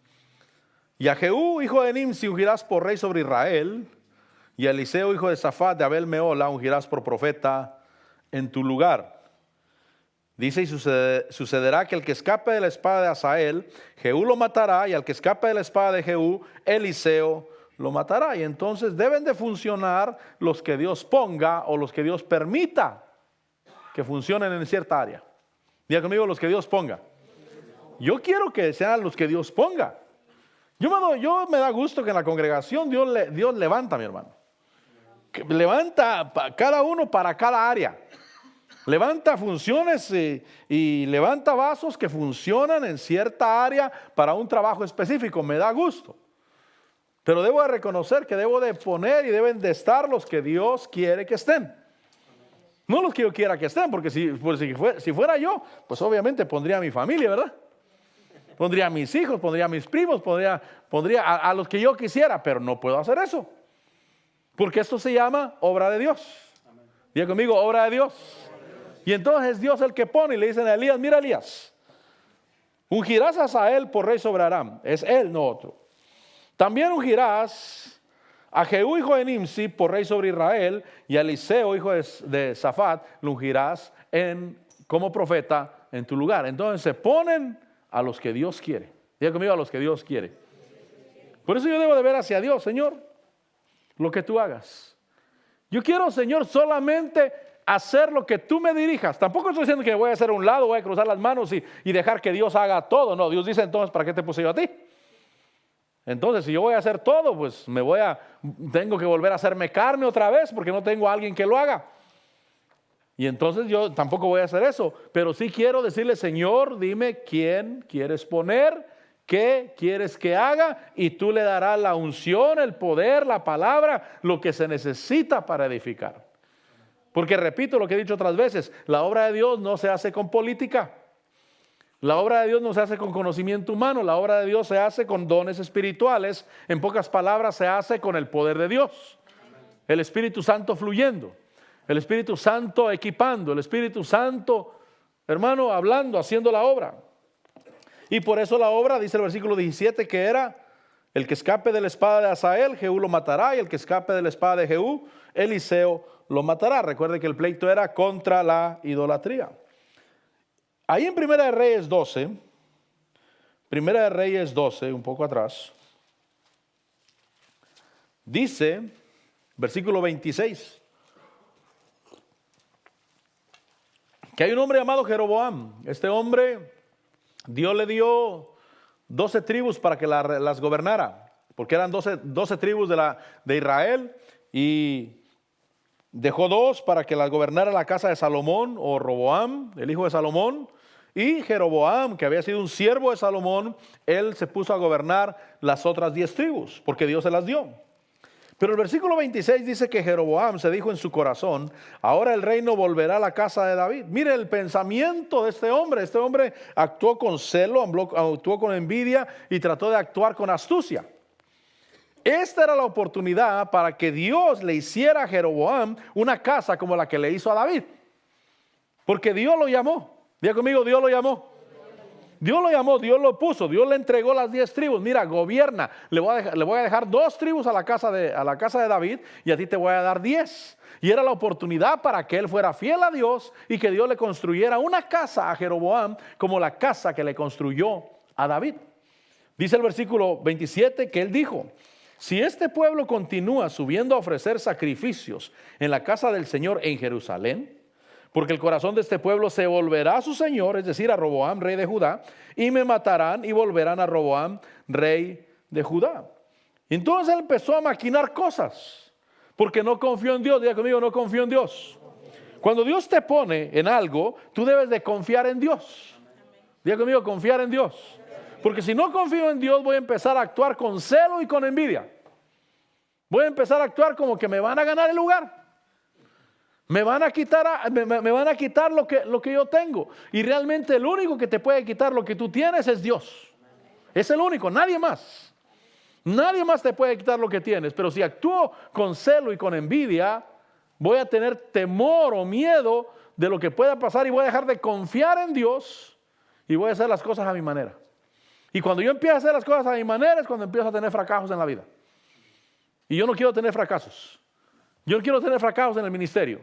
A: y a Jehú, hijo de Nimsi, ungirás por rey sobre Israel, y a Eliseo, hijo de Safat, de Abel Meola, ungirás por profeta en tu lugar. Dice, y sucederá que el que escape de la espada de Hazael, Jehú lo matará, y al que escape de la espada de Jehú, Eliseo lo matará. Y entonces deben de funcionar los que Dios ponga o los que Dios permita que funcionen en cierta área. Diga conmigo, los que Dios ponga. Yo quiero que sean los que Dios ponga. Yo me da gusto que en la congregación Dios levanta, mi hermano. Que levanta cada uno para cada área. Levanta funciones y levanta vasos que funcionan en cierta área para un trabajo específico. Me da gusto. Pero debo de reconocer que debo de poner y deben de estar los que Dios quiere que estén. No los que yo quiera que estén, porque si fuera yo, pues obviamente pondría a mi familia, ¿verdad? Pondría a mis hijos, pondría a mis primos, pondría a los que yo quisiera, pero no puedo hacer eso. Porque esto se llama obra de Dios. Diga conmigo, obra de Dios. Y entonces es Dios el que pone y le dicen a Elías, mira Elías, ungirás a Hazael por rey sobre Aram. Es él, no otro. También ungirás a Jehú, hijo de Nimsi, por rey sobre Israel, y a Eliseo, hijo de Safat, lo ungirás como profeta en tu lugar. Entonces se ponen a los que Dios quiere. Diga conmigo, a los que Dios quiere. Por eso yo debo de ver hacia Dios, Señor, lo que tú hagas. Yo quiero, Señor, solamente hacer lo que tú me dirijas. Tampoco estoy diciendo que voy a hacer a un lado, voy a cruzar las manos y dejar que Dios haga todo. No, Dios dice entonces, ¿para qué te puse yo a ti? Entonces, si yo voy a hacer todo, pues tengo que volver a hacerme carne otra vez porque no tengo a alguien que lo haga. Y entonces yo tampoco voy a hacer eso. Pero sí quiero decirle, Señor, dime quién quieres poner, qué quieres que haga, y tú le darás la unción, el poder, la palabra, lo que se necesita para edificar. Porque repito lo que he dicho otras veces, la obra de Dios no se hace con política. La obra de Dios no se hace con conocimiento humano, la obra de Dios se hace con dones espirituales. En pocas palabras, se hace con el poder de Dios. El Espíritu Santo fluyendo, el Espíritu Santo equipando, el Espíritu Santo, hermano, hablando, haciendo la obra. Y por eso la obra, dice el versículo 17, que era el que escape de la espada de Hazael, Jehú lo matará, y el que escape de la espada de Jehú, Eliseo lo matará. Recuerde que el pleito era contra la idolatría. Ahí en Primera de Reyes 12, un poco atrás, dice, versículo 26, que hay un hombre llamado Jeroboam. Este hombre, Dios le dio 12 tribus para que las gobernara, porque eran 12 tribus de Israel, y dejó 2 para que las gobernara la casa de Salomón, o Roboam, el hijo de Salomón. Y Jeroboam, que había sido un siervo de Salomón, él se puso a gobernar las otras 10 tribus, porque Dios se las dio. Pero el versículo 26 dice que Jeroboam se dijo en su corazón, ahora el reino volverá a la casa de David. Mire el pensamiento de este hombre actuó con celo, actuó con envidia y trató de actuar con astucia. Esta era la oportunidad para que Dios le hiciera a Jeroboam una casa como la que le hizo a David. Porque Dios lo llamó. Diga conmigo, Dios lo llamó. Dios lo llamó, Dios lo puso, Dios le entregó las 10 tribus. Mira, gobierna. Le voy a dejar 2 tribus a la casa de David y a ti te voy a dar 10. Y era la oportunidad para que él fuera fiel a Dios y que Dios le construyera una casa a Jeroboam como la casa que le construyó a David. Dice el versículo 27 que él dijo: si este pueblo continúa subiendo a ofrecer sacrificios en la casa del Señor en Jerusalén, porque el corazón de este pueblo se volverá a su señor, es decir, a Roboam, rey de Judá, y me matarán y volverán a Roboam, rey de Judá. Entonces él empezó a maquinar cosas, porque no confió en Dios. Diga conmigo, no confío en Dios. Cuando Dios te pone en algo, tú debes de confiar en Dios. Diga conmigo, confiar en Dios. Porque si no confío en Dios, voy a empezar a actuar con celo y con envidia. Voy a empezar a actuar como que me van a ganar el lugar. Me van a quitar lo que yo tengo. Y realmente el único que te puede quitar lo que tú tienes es Dios. Es el único, nadie más. Nadie más te puede quitar lo que tienes. Pero si actúo con celo y con envidia, voy a tener temor o miedo de lo que pueda pasar y voy a dejar de confiar en Dios y voy a hacer las cosas a mi manera. Y cuando yo empiezo a hacer las cosas a mi manera es cuando empiezo a tener fracasos en la vida. Y yo no quiero tener fracasos. Yo no quiero tener fracasos en el ministerio.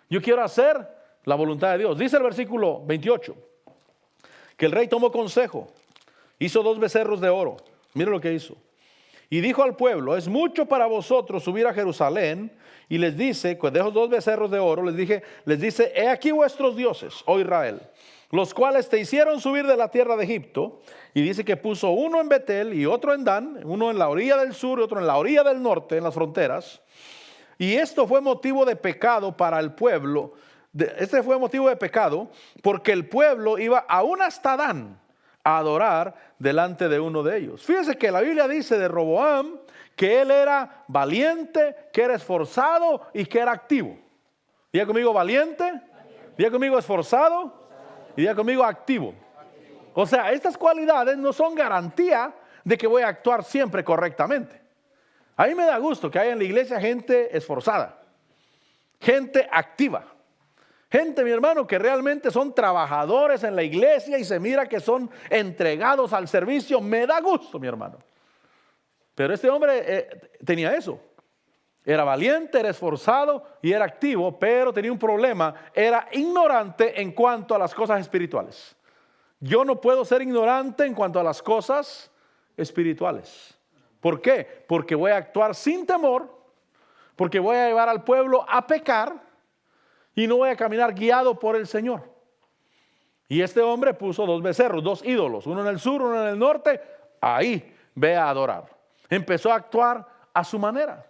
A: Yo quiero hacer la voluntad de Dios. Dice el versículo 28 que el rey tomó consejo, hizo 2 becerros de oro. Mire lo que hizo. Y dijo al pueblo: es mucho para vosotros subir a Jerusalén. Y les dice, con esos 2 becerros de oro, les dice: he aquí vuestros dioses, oh Israel, los cuales te hicieron subir de la tierra de Egipto. Y dice que puso uno en Betel y otro en Dan, uno en la orilla del sur y otro en la orilla del norte, en las fronteras. Y esto fue motivo de pecado para el pueblo. Este fue motivo de pecado porque el pueblo iba aún hasta Dan a adorar delante de uno de ellos. Fíjense que la Biblia dice de Roboam que él era valiente, que era esforzado y que era activo. Diga conmigo valiente, diga conmigo esforzado y diga conmigo activo. O sea, estas cualidades no son garantía de que voy a actuar siempre correctamente. A mí me da gusto que haya en la iglesia gente esforzada, gente activa, gente, mi hermano, que realmente son trabajadores en la iglesia y se mira que son entregados al servicio. Me da gusto, mi hermano. Pero este hombre tenía eso. Era valiente, era esforzado y era activo, pero tenía un problema. Era ignorante en cuanto a las cosas espirituales. Yo no puedo ser ignorante en cuanto a las cosas espirituales. ¿Por qué? Porque voy a actuar sin temor, porque voy a llevar al pueblo a pecar y no voy a caminar guiado por el Señor. Y este hombre puso 2 becerros, 2 ídolos, uno en el sur, uno en el norte. Ahí ve a adorar. Empezó a actuar a su manera.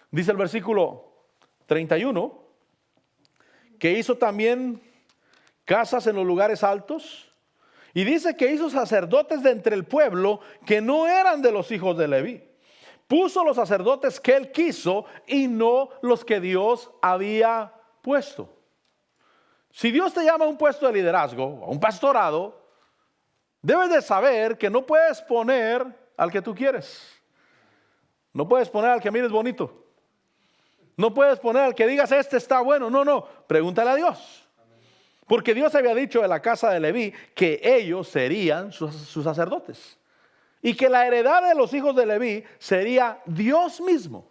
A: Dice el versículo 31 que hizo también casas en los lugares altos. Y dice que hizo sacerdotes de entre el pueblo que no eran de los hijos de Leví. Puso los sacerdotes que él quiso y no los que Dios había puesto. Si Dios te llama a un puesto de liderazgo, a un pastorado, debes de saber que no puedes poner al que tú quieres. No puedes poner al que mires bonito. No puedes poner al que digas este está bueno. No, pregúntale a Dios. Porque Dios había dicho de la casa de Leví que ellos serían sus sacerdotes. Y que la heredad de los hijos de Leví sería Dios mismo.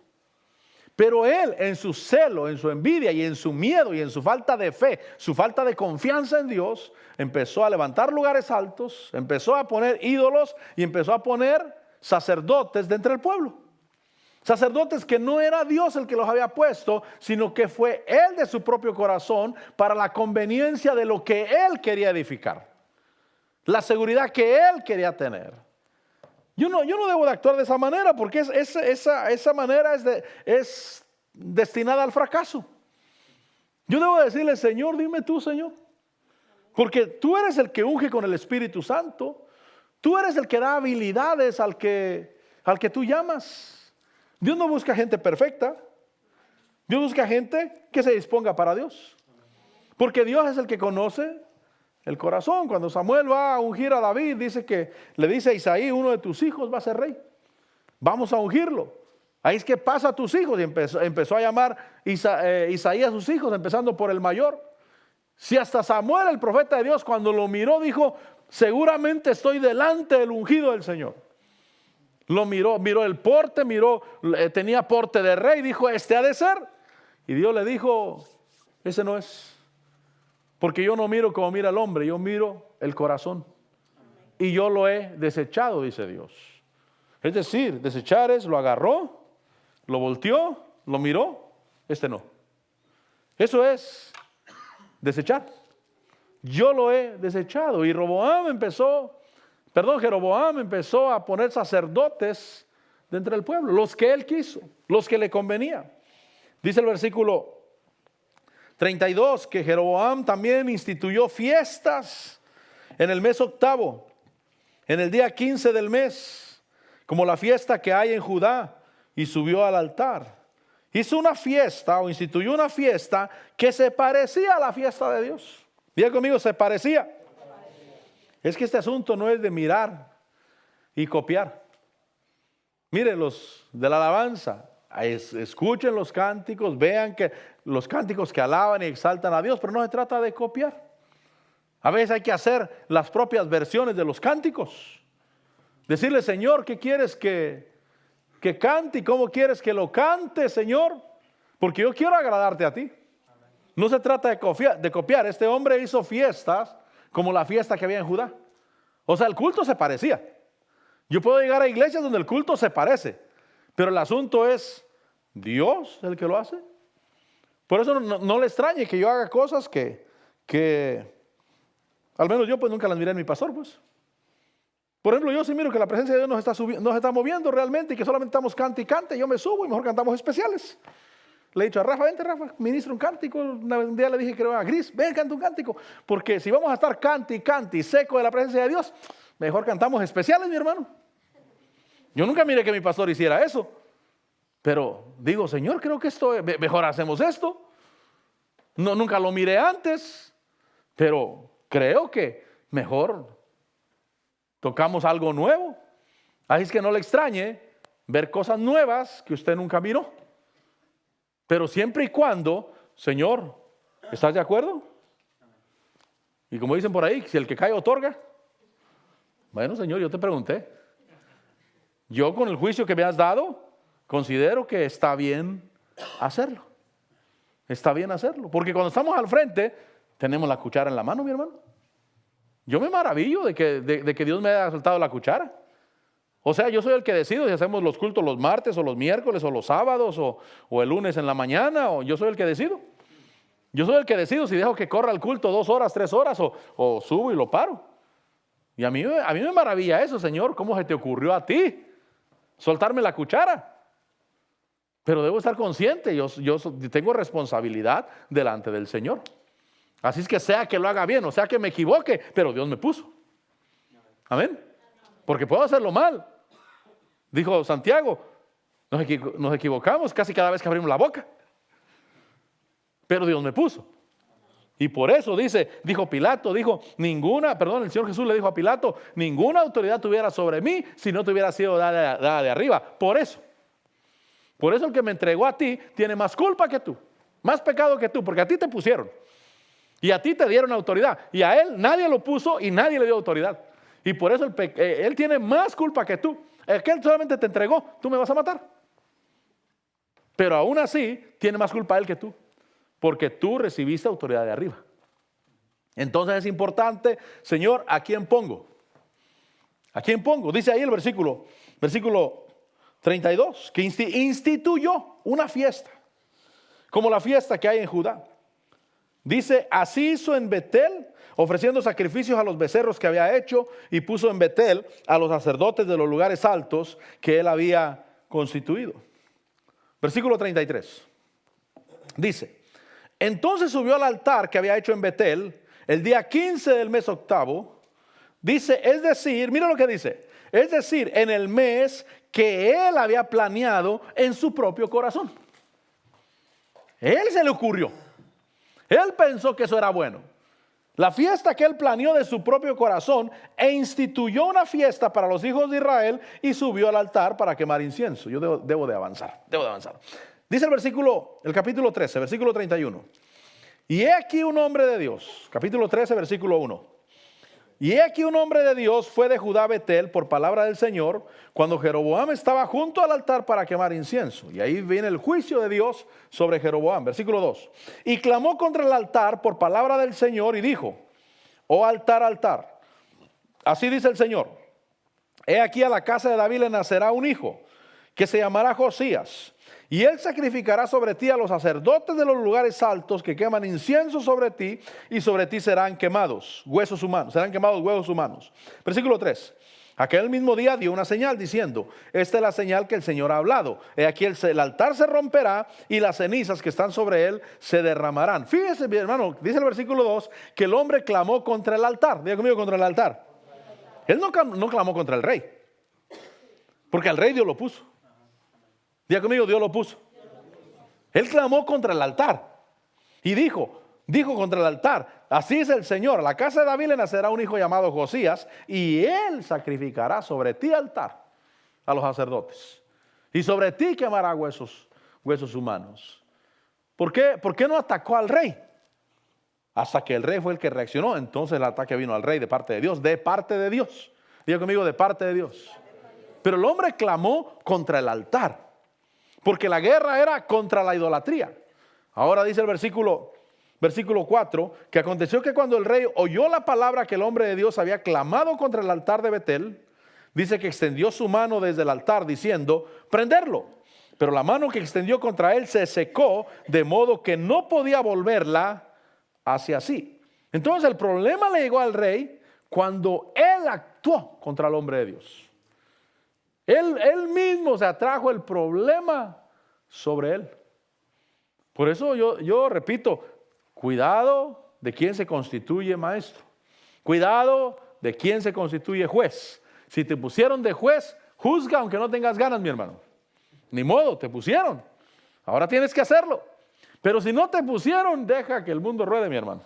A: Pero él, en su celo, en su envidia y en su miedo y en su falta de fe, su falta de confianza en Dios, empezó a levantar lugares altos, empezó a poner ídolos y empezó a poner sacerdotes de entre el pueblo. Sacerdotes que no era Dios el que los había puesto, sino que fue él de su propio corazón para la conveniencia de lo que él quería edificar. La seguridad que él quería tener. Yo no debo de actuar de esa manera porque esa manera es destinada al fracaso. Yo debo decirle: Señor, dime tú, Señor. Porque tú eres el que unge con el Espíritu Santo. Tú eres el que da habilidades al que tú llamas. Dios no busca gente perfecta. Dios busca gente que se disponga para Dios. Porque Dios es el que conoce el corazón. Cuando Samuel va a ungir a David, le dice a Isaí: uno de tus hijos va a ser rey. Vamos a ungirlo. Ahí es que pasa a tus hijos. Y empezó a llamar Isaí a sus hijos, empezando por el mayor. Si hasta Samuel, el profeta de Dios, cuando lo miró, dijo, seguramente estoy delante del ungido del Señor. Lo miró el porte, tenía porte de rey, dijo, este ha de ser. Y Dios le dijo, ese no es. Porque yo no miro como mira el hombre, yo miro el corazón. Y yo lo he desechado, dice Dios. Es decir, desechar es, lo agarró, lo volteó, lo miró, este no. Eso es desechar. Yo lo he desechado. Y Jeroboam empezó a poner sacerdotes de entre el pueblo, los que él quiso, los que le convenía. Dice el versículo 32 que Jeroboam también instituyó fiestas en el mes octavo, en el día 15 del mes, como la fiesta que hay en Judá, y subió al altar. Hizo una fiesta o instituyó una fiesta que se parecía a la fiesta de Dios. Diga conmigo, se parecía. Es que este asunto no es de mirar y copiar. Miren los de la alabanza, escuchen los cánticos, vean que los cánticos que alaban y exaltan a Dios, pero no se trata de copiar. A veces hay que hacer las propias versiones de los cánticos. Decirle, Señor, ¿qué quieres que cante y cómo quieres que lo cante, Señor? Porque yo quiero agradarte a ti. No se trata de copiar. Este hombre hizo fiestas como la fiesta que había en Judá. O sea, el culto se parecía. Yo puedo llegar a iglesias donde el culto se parece, pero el asunto es Dios el que lo hace. Por eso no le extrañe que yo haga cosas que al menos yo pues nunca las miré en mi pastor, pues. Por ejemplo, yo sí miro que la presencia de Dios nos está moviendo realmente y que solamente estamos cante y cante. Yo me subo y mejor cantamos especiales. Le he dicho a Rafa, vente Rafa, ministra un cántico. Un día le dije, creo a Gris, ven, canta un cántico. Porque si vamos a estar cante y seco de la presencia de Dios, mejor cantamos especiales, mi hermano. Yo nunca miré que mi pastor hiciera eso. Pero digo, Señor, creo que mejor hacemos esto. No, nunca lo miré antes. Pero creo que mejor tocamos algo nuevo. Así es que no le extrañe ver cosas nuevas que usted nunca miró. Pero siempre y cuando, Señor, ¿estás de acuerdo? Y como dicen por ahí, si el que cae otorga. Bueno, Señor, yo te pregunté. Yo con el juicio que me has dado, considero que está bien hacerlo. Está bien hacerlo. Porque cuando estamos al frente, tenemos la cuchara en la mano, mi hermano. Yo me maravillo de que Dios me haya soltado la cuchara. O sea, yo soy el que decido si hacemos los cultos los martes o los miércoles o los sábados o el lunes en la mañana, o yo soy el que decido. Yo soy el que decido si dejo que corra el culto 2 horas, 3 horas o subo y lo paro. Y a mí me maravilla eso, Señor. ¿Cómo se te ocurrió a ti soltarme la cuchara? Pero debo estar consciente, yo tengo responsabilidad delante del Señor. Así es que sea que lo haga bien o sea que me equivoque, pero Dios me puso. Amén. Porque puedo hacerlo mal. Dijo Santiago, nos equivocamos casi cada vez que abrimos la boca. Pero Dios me puso. Y por eso el Señor Jesús le dijo a Pilato, ninguna autoridad tuviera sobre mí si no te hubiera sido dada de arriba. Por eso el que me entregó a ti tiene más culpa que tú, más pecado que tú, porque a ti te pusieron. Y a ti te dieron autoridad. Y a él nadie lo puso y nadie le dio autoridad. Y por eso él tiene más culpa que tú. El que él solamente te entregó, tú me vas a matar. Pero aún así, tiene más culpa él que tú. Porque tú recibiste autoridad de arriba. Entonces es importante, Señor, ¿a quién pongo? ¿A quién pongo? Dice ahí el versículo 32, que instituyó una fiesta, como la fiesta que hay en Judá. Dice, así hizo en Betel, ofreciendo sacrificios a los becerros que había hecho, y puso en Betel a los sacerdotes de los lugares altos que él había constituido. Versículo 33. Dice, entonces subió al altar que había hecho en Betel el día 15 del mes octavo. Dice, es decir, mira lo que dice, es decir, en el mes que él había planeado en su propio corazón. Él se le ocurrió. Él pensó que eso era bueno. La fiesta que él planeó de su propio corazón e instituyó una fiesta para los hijos de Israel y subió al altar para quemar incienso. Yo debo de avanzar. Dice el capítulo 13, versículo 31. Y he aquí un hombre de Dios, capítulo 13, versículo 1. Y he aquí un hombre de Dios fue de Judá a Betel por palabra del Señor, cuando Jeroboam estaba junto al altar para quemar incienso. Y ahí viene el juicio de Dios sobre Jeroboam. Versículo 2. Y clamó contra el altar por palabra del Señor y dijo: oh altar, altar, así dice el Señor, he aquí a la casa de David le nacerá un hijo, que se llamará Josías. Y él sacrificará sobre ti a los sacerdotes de los lugares altos que queman incienso sobre ti, y sobre ti serán quemados huesos humanos, serán quemados huesos humanos. Versículo 3. Aquel mismo día dio una señal diciendo: esta es la señal que el Señor ha hablado. He aquí el altar se romperá y las cenizas que están sobre él se derramarán. Fíjese, mi hermano, dice el versículo 2 que el hombre clamó contra el altar. Diga conmigo, contra el altar. Él no clamó contra el rey, porque al rey Dios lo puso. Diga conmigo, Dios lo puso. Él clamó contra el altar y dijo contra el altar: así es el Señor, a la casa de David le nacerá un hijo llamado Josías, y él sacrificará sobre ti altar a los sacerdotes, y sobre ti quemará huesos humanos. ¿Por qué no atacó al rey? Hasta que el rey fue el que reaccionó. Entonces el ataque vino al rey de parte de Dios. De parte de Dios. Diga conmigo, de parte de Dios. Pero el hombre clamó contra el altar, porque la guerra era contra la idolatría. Ahora dice el versículo 4, que aconteció que cuando el rey oyó la palabra que el hombre de Dios había clamado contra el altar de Betel, dice que extendió su mano desde el altar diciendo: prenderlo. Pero la mano que extendió contra él se secó, de modo que no podía volverla hacia sí. Entonces el problema le llegó al rey cuando él actuó contra el hombre de Dios. Él mismo se atrajo el problema sobre él. Por eso yo repito, cuidado de quién se constituye maestro. Cuidado de quién se constituye juez. Si te pusieron de juez, juzga aunque no tengas ganas, mi hermano. Ni modo, te pusieron. Ahora tienes que hacerlo. Pero si no te pusieron, deja que el mundo ruede, mi hermano.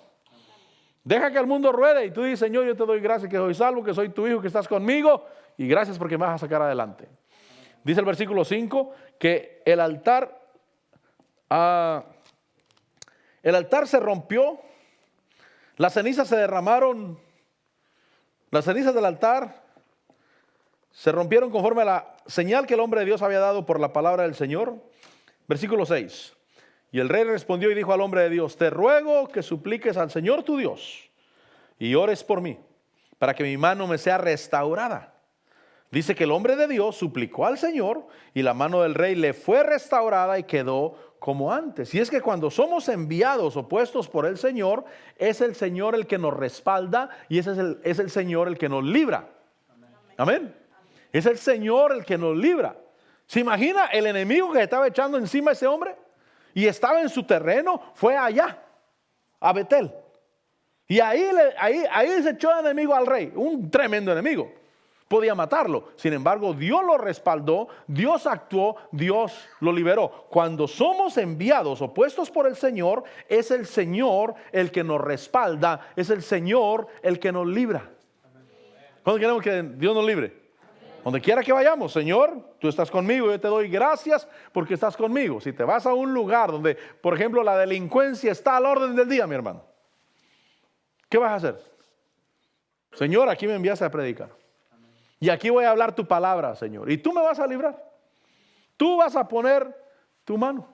A: Deja que el mundo ruede y tú dices: Señor, yo te doy gracias que soy salvo, que soy tu hijo, que estás conmigo, y gracias porque me vas a sacar adelante. Dice el versículo 5 que el altar se rompió, las cenizas se derramaron, las cenizas del altar se rompieron conforme a la señal que el hombre de Dios había dado por la palabra del Señor. Versículo 6. Y el rey respondió y dijo al hombre de Dios: te ruego que supliques al Señor tu Dios y ores por mí, para que mi mano me sea restaurada. Dice que el hombre de Dios suplicó al Señor y la mano del rey le fue restaurada y quedó como antes. Y es que cuando somos enviados o puestos por el Señor, es el Señor el que nos respalda y es el Señor el que nos libra. Amén. Es el Señor el que nos libra. ¿Se imagina el enemigo que estaba echando encima a ese hombre? Y estaba en su terreno, fue allá, a Betel. Y ahí se echó el enemigo al rey, un tremendo enemigo. Podía matarlo. Sin embargo, Dios lo respaldó, Dios actuó, Dios lo liberó. Cuando somos enviados o puestos por el Señor, es el Señor el que nos respalda, es el Señor el que nos libra. ¿Cuándo queremos que Dios nos libre? Donde quiera que vayamos: Señor, tú estás conmigo, yo te doy gracias porque estás conmigo. Si te vas a un lugar donde, por ejemplo, la delincuencia está al orden del día, mi hermano, ¿qué vas a hacer? Señor, aquí me enviaste a predicar. Y aquí voy a hablar tu palabra, Señor. Y tú me vas a librar. Tú vas a poner tu mano.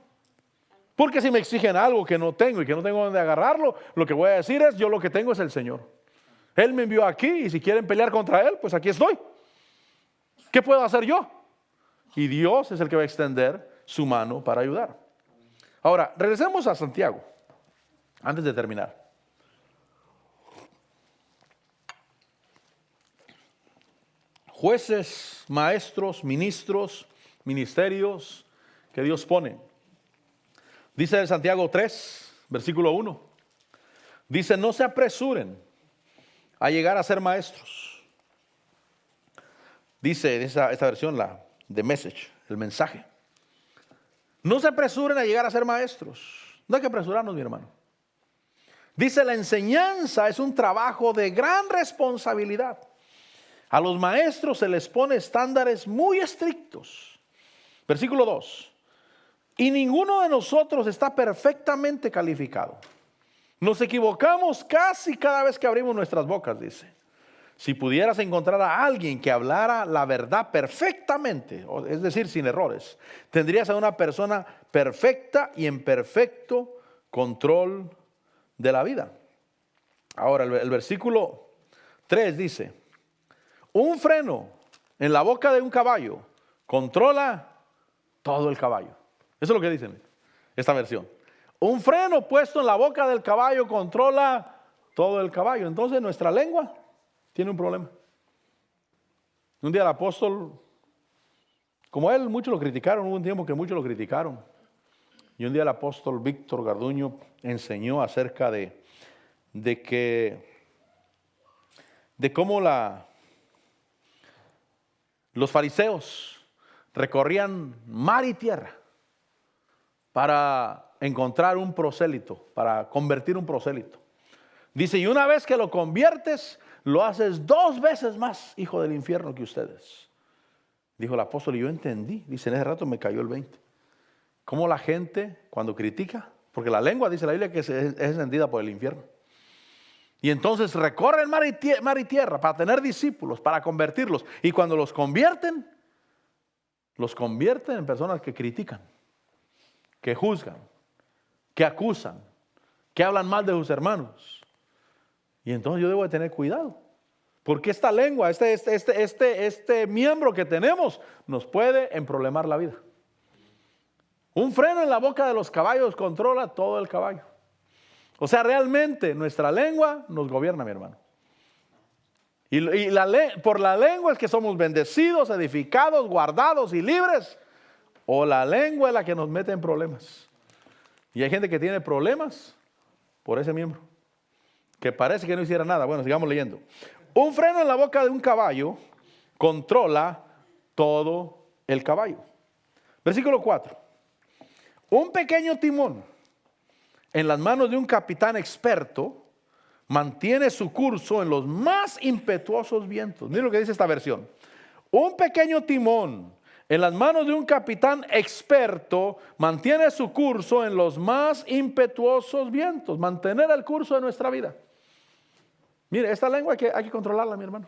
A: Porque si me exigen algo que no tengo y que no tengo donde agarrarlo, lo que voy a decir es: yo lo que tengo es el Señor. Él me envió aquí y si quieren pelear contra Él, pues aquí estoy. ¿Qué puedo hacer yo? Y Dios es el que va a extender su mano para ayudar. Ahora, regresemos a Santiago, antes de terminar. Jueces, maestros, ministros, ministerios que Dios pone. Dice en Santiago 3, versículo 1. Dice: no se apresuren a llegar a ser maestros. Dice esta versión, la de Message, el mensaje. No se apresuren a llegar a ser maestros. No hay que apresurarnos, mi hermano. Dice: la enseñanza es un trabajo de gran responsabilidad. A los maestros se les pone estándares muy estrictos. Versículo 2. Y ninguno de nosotros está perfectamente calificado. Nos equivocamos casi cada vez que abrimos nuestras bocas, dice. Si pudieras encontrar a alguien que hablara la verdad perfectamente, es decir, sin errores, tendrías a una persona perfecta y en perfecto control de la vida. Ahora, el versículo 3 dice, un freno en la boca de un caballo controla todo el caballo. Eso es lo que dice esta versión. Un freno puesto en la boca del caballo controla todo el caballo. Entonces nuestra lengua tiene un problema. Un día el apóstol, como él, muchos lo criticaron, hubo un tiempo que muchos lo criticaron. Y un día el apóstol Víctor Garduño enseñó acerca de cómo los fariseos recorrían mar y tierra para encontrar un prosélito, para convertir un prosélito. Dice, y una vez que lo conviertes, lo haces 2 veces más hijo del infierno que ustedes. Dijo el apóstol, y yo entendí. Dice, en ese rato me cayó el 20. Cómo la gente cuando critica, porque la lengua, dice la Biblia, que es encendida por el infierno. Y entonces recorren mar y tierra para tener discípulos, para convertirlos. Y cuando los convierten en personas que critican, que juzgan, que acusan, que hablan mal de sus hermanos. Y entonces yo debo de tener cuidado. Porque esta lengua, este miembro que tenemos, nos puede emproblemar la vida. Un freno en la boca de los caballos controla todo el caballo. O sea, realmente nuestra lengua nos gobierna, mi hermano. Y por la lengua es que somos bendecidos, edificados, guardados y libres. O la lengua es la que nos mete en problemas. Y hay gente que tiene problemas por ese miembro, que parece que no hiciera nada. Bueno, sigamos leyendo. Un freno en la boca de un caballo controla todo el caballo. Versículo 4. Un pequeño timón en las manos de un capitán experto mantiene su curso en los más impetuosos vientos. Mira lo que dice esta versión. Un pequeño timón en las manos de un capitán experto mantiene su curso en los más impetuosos vientos. Mantener el curso de nuestra vida. Mire, esta lengua hay que controlarla, mi hermano.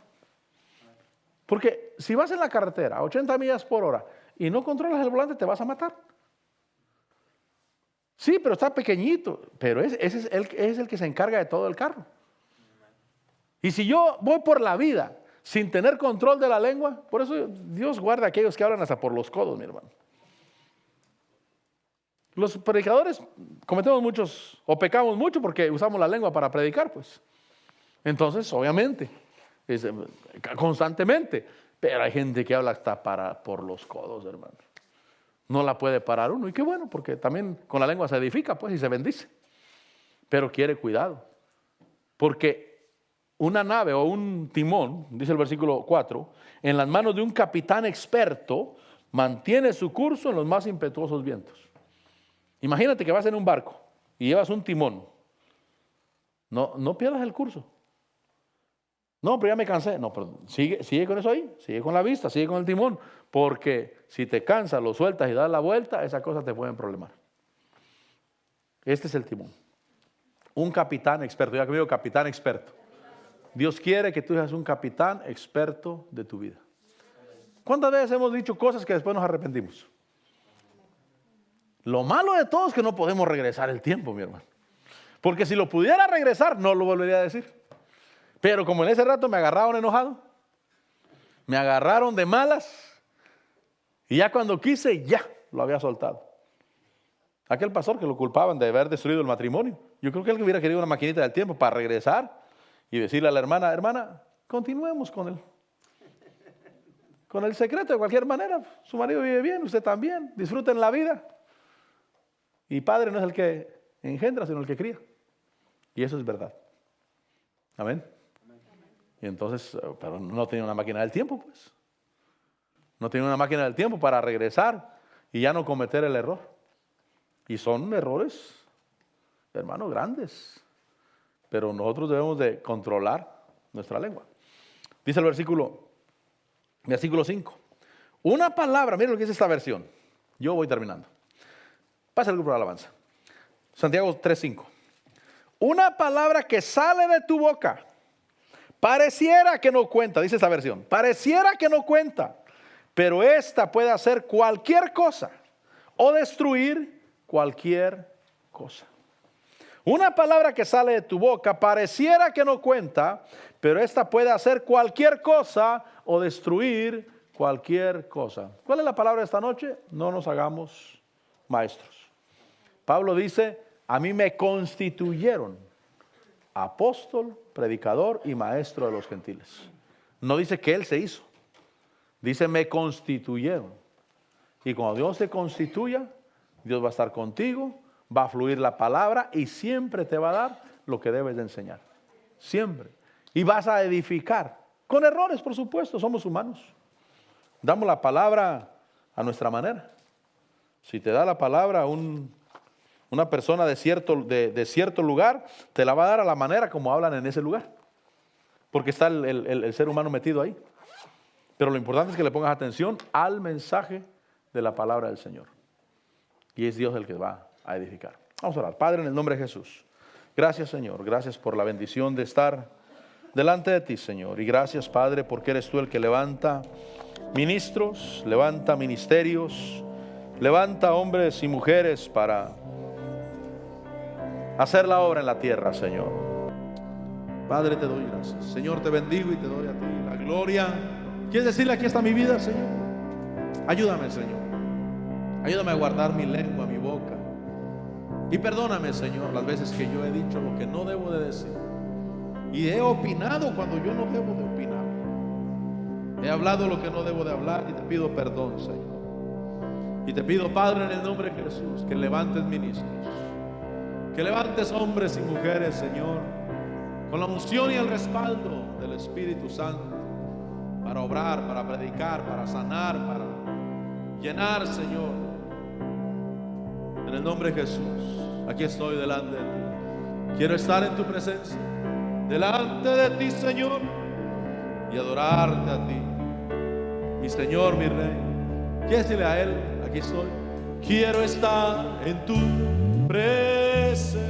A: Porque si vas en la carretera a 80 millas por hora y no controlas el volante, te vas a matar. Sí, pero está pequeñito, pero ese es el que se encarga de todo el carro. Y si yo voy por la vida sin tener control de la lengua, por eso Dios guarda a aquellos que hablan hasta por los codos, mi hermano. Los predicadores cometemos muchos o pecamos mucho porque usamos la lengua para predicar, pues. Entonces, obviamente, constantemente, pero hay gente que habla hasta por los codos, hermano. No la puede parar uno, y qué bueno, porque también con la lengua se edifica, pues, y se bendice. Pero quiere cuidado, porque una nave o un timón, dice el versículo 4, en las manos de un capitán experto, mantiene su curso en los más impetuosos vientos. Imagínate que vas en un barco y llevas un timón. No pierdas el curso. No, pero ya me cansé. No, pero sigue con eso ahí, sigue con la vista, sigue con el timón, porque si te cansas, lo sueltas y das la vuelta, esas cosas te pueden problemar. Este es el timón. Un capitán experto, ya que digo capitán experto. Dios quiere que tú seas un capitán experto de tu vida. ¿Cuántas veces hemos dicho cosas que después nos arrepentimos? Lo malo de todo es que no podemos regresar el tiempo, mi hermano. Porque si lo pudiera regresar, no lo volvería a decir. Pero como en ese rato me agarraron enojado, me agarraron de malas, y ya cuando quise, ya lo había soltado. Aquel pastor que lo culpaban de haber destruido el matrimonio, yo creo que él hubiera querido una maquinita del tiempo para regresar y decirle a la hermana, continuemos con el secreto de cualquier manera. Su marido vive bien, usted también, disfruten la vida. Y padre no es el que engendra, sino el que cría. Y eso es verdad. Amén. Y entonces, pero no tenía una máquina del tiempo, pues. No tenía una máquina del tiempo para regresar y ya no cometer el error. Y son errores, hermanos, grandes. Pero nosotros debemos de controlar nuestra lengua. Dice el versículo 5. Una palabra, miren lo que dice esta versión. Yo voy terminando. Pasa el grupo de alabanza. Santiago 3:5. una palabra que sale de tu boca, pareciera que no cuenta, dice esta versión, pareciera que no cuenta, pero esta puede hacer cualquier cosa o destruir cualquier cosa. Una palabra que sale de tu boca pareciera que no cuenta, pero esta puede hacer cualquier cosa o destruir cualquier cosa. ¿Cuál es la palabra de esta noche? No nos hagamos maestros. Pablo dice, a mí me constituyeron apóstol, predicador y maestro de los gentiles. No dice que él se hizo. Dice, me constituyeron. Y cuando Dios te constituya, Dios va a estar contigo, va a fluir la palabra y siempre te va a dar lo que debes de enseñar. Siempre. Y vas a edificar. Con errores, por supuesto, somos humanos. Damos la palabra a nuestra manera. Si te da la palabra una persona de cierto lugar, te la va a dar a la manera como hablan en ese lugar. Porque está el ser humano metido ahí. Pero lo importante es que le pongas atención al mensaje de la palabra del Señor. Y es Dios el que va a edificar. Vamos a orar. Padre, en el nombre de Jesús. Gracias, Señor. Gracias por la bendición de estar delante de ti, Señor. Y gracias, Padre, porque eres tú el que levanta ministros, levanta ministerios, levanta hombres y mujeres para hacer la obra en la tierra, Señor. Padre, te doy gracias. Señor, te bendigo y te doy a ti la gloria. ¿Quieres decirle, aquí está mi vida, Señor? Ayúdame, Señor. Ayúdame a guardar mi lengua, mi boca. Y perdóname, Señor, las veces que yo he dicho lo que no debo de decir. Y he opinado cuando yo no debo de opinar. He hablado lo que no debo de hablar y te pido perdón, Señor. Y te pido, Padre, en el nombre de Jesús, que levantes ministros. Que levantes hombres y mujeres, Señor, con la unción y el respaldo del Espíritu Santo, para obrar, para predicar, para sanar, para llenar, Señor. En el nombre de Jesús, aquí estoy delante de ti. Quiero estar en tu presencia, delante de ti, Señor, y adorarte a ti, mi Señor, mi Rey. ¿Quieres decirle a Él? Aquí estoy. Quiero estar en tu presencia.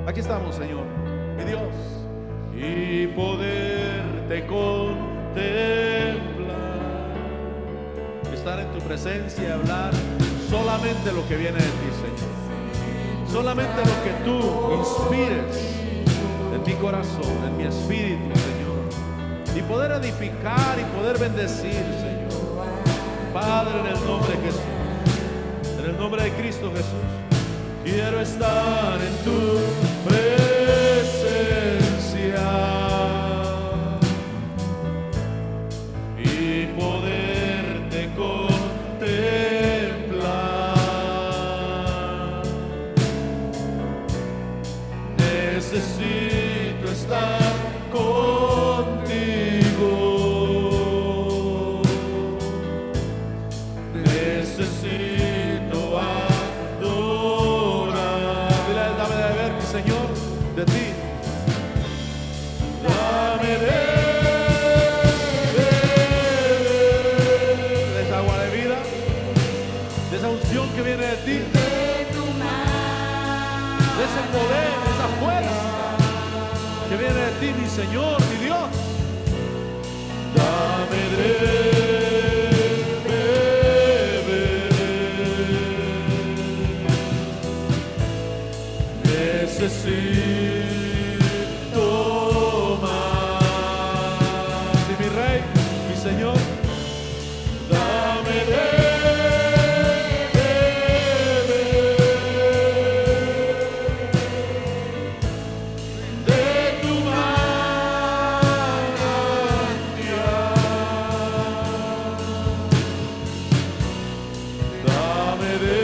A: Aquí estamos, Señor, mi Dios, y poderte contemplar, estar en tu presencia y hablar solamente lo que viene de ti, Señor. Solamente lo que tú inspires en mi corazón, en mi espíritu, Señor, y poder edificar y poder bendecir, Señor. Padre, en el nombre de Jesús, en el nombre de Cristo Jesús, quiero estar en tu presencia y poderte contemplar. Necesito estar contigo. Necesito adorar. Dile, dame de beber, mi Señor, de ti. Dame de beber de esa agua de vida, de esa unción que viene de ti, de ese poder, de esa fuerza que viene de ti, mi Señor, mi Dios. Dame de necesito más. Y mi Rey, mi Señor, dame de tu manantial. Dame de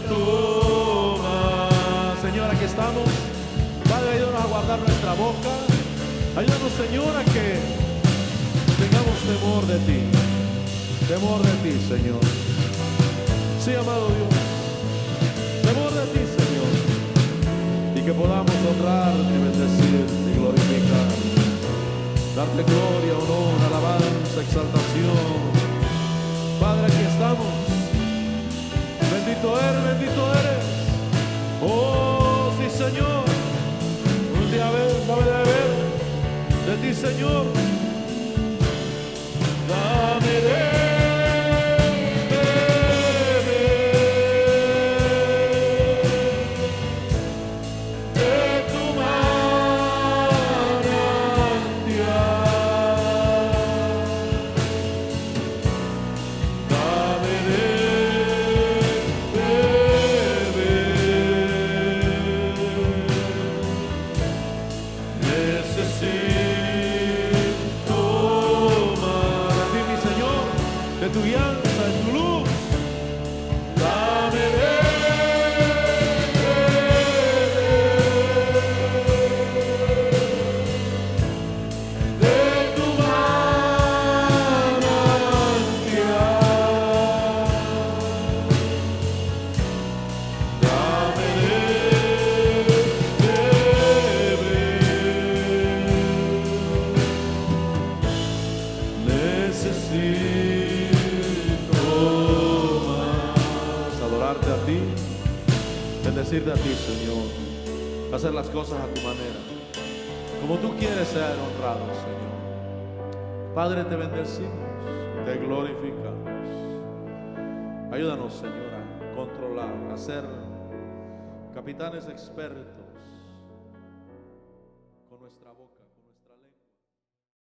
A: necesito más. Señor, aquí estamos. Padre, ayúdanos a guardar nuestra boca. Ayúdanos, Señor, a que tengamos temor de ti. Temor de ti, Señor. Sí, amado Dios. Temor de ti, Señor. Y que podamos honrar y bendecir y glorificar. darte gloria, honor, alabanza, exaltación. Padre, aquí estamos. Bendito eres, bendito eres. Oh, sí, Señor. Un día dame de beber de ti, Señor. Dame de tu guianza, en tu luz. Dame de tu manantial. Dame de beber. Necesito adorarte a ti, bendecirte a ti, Señor, hacer las cosas a tu manera, como tú quieres ser honrado, Señor. Padre, te bendecimos, te glorificamos. Ayúdanos, Señor, a controlar, a ser capitanes expertos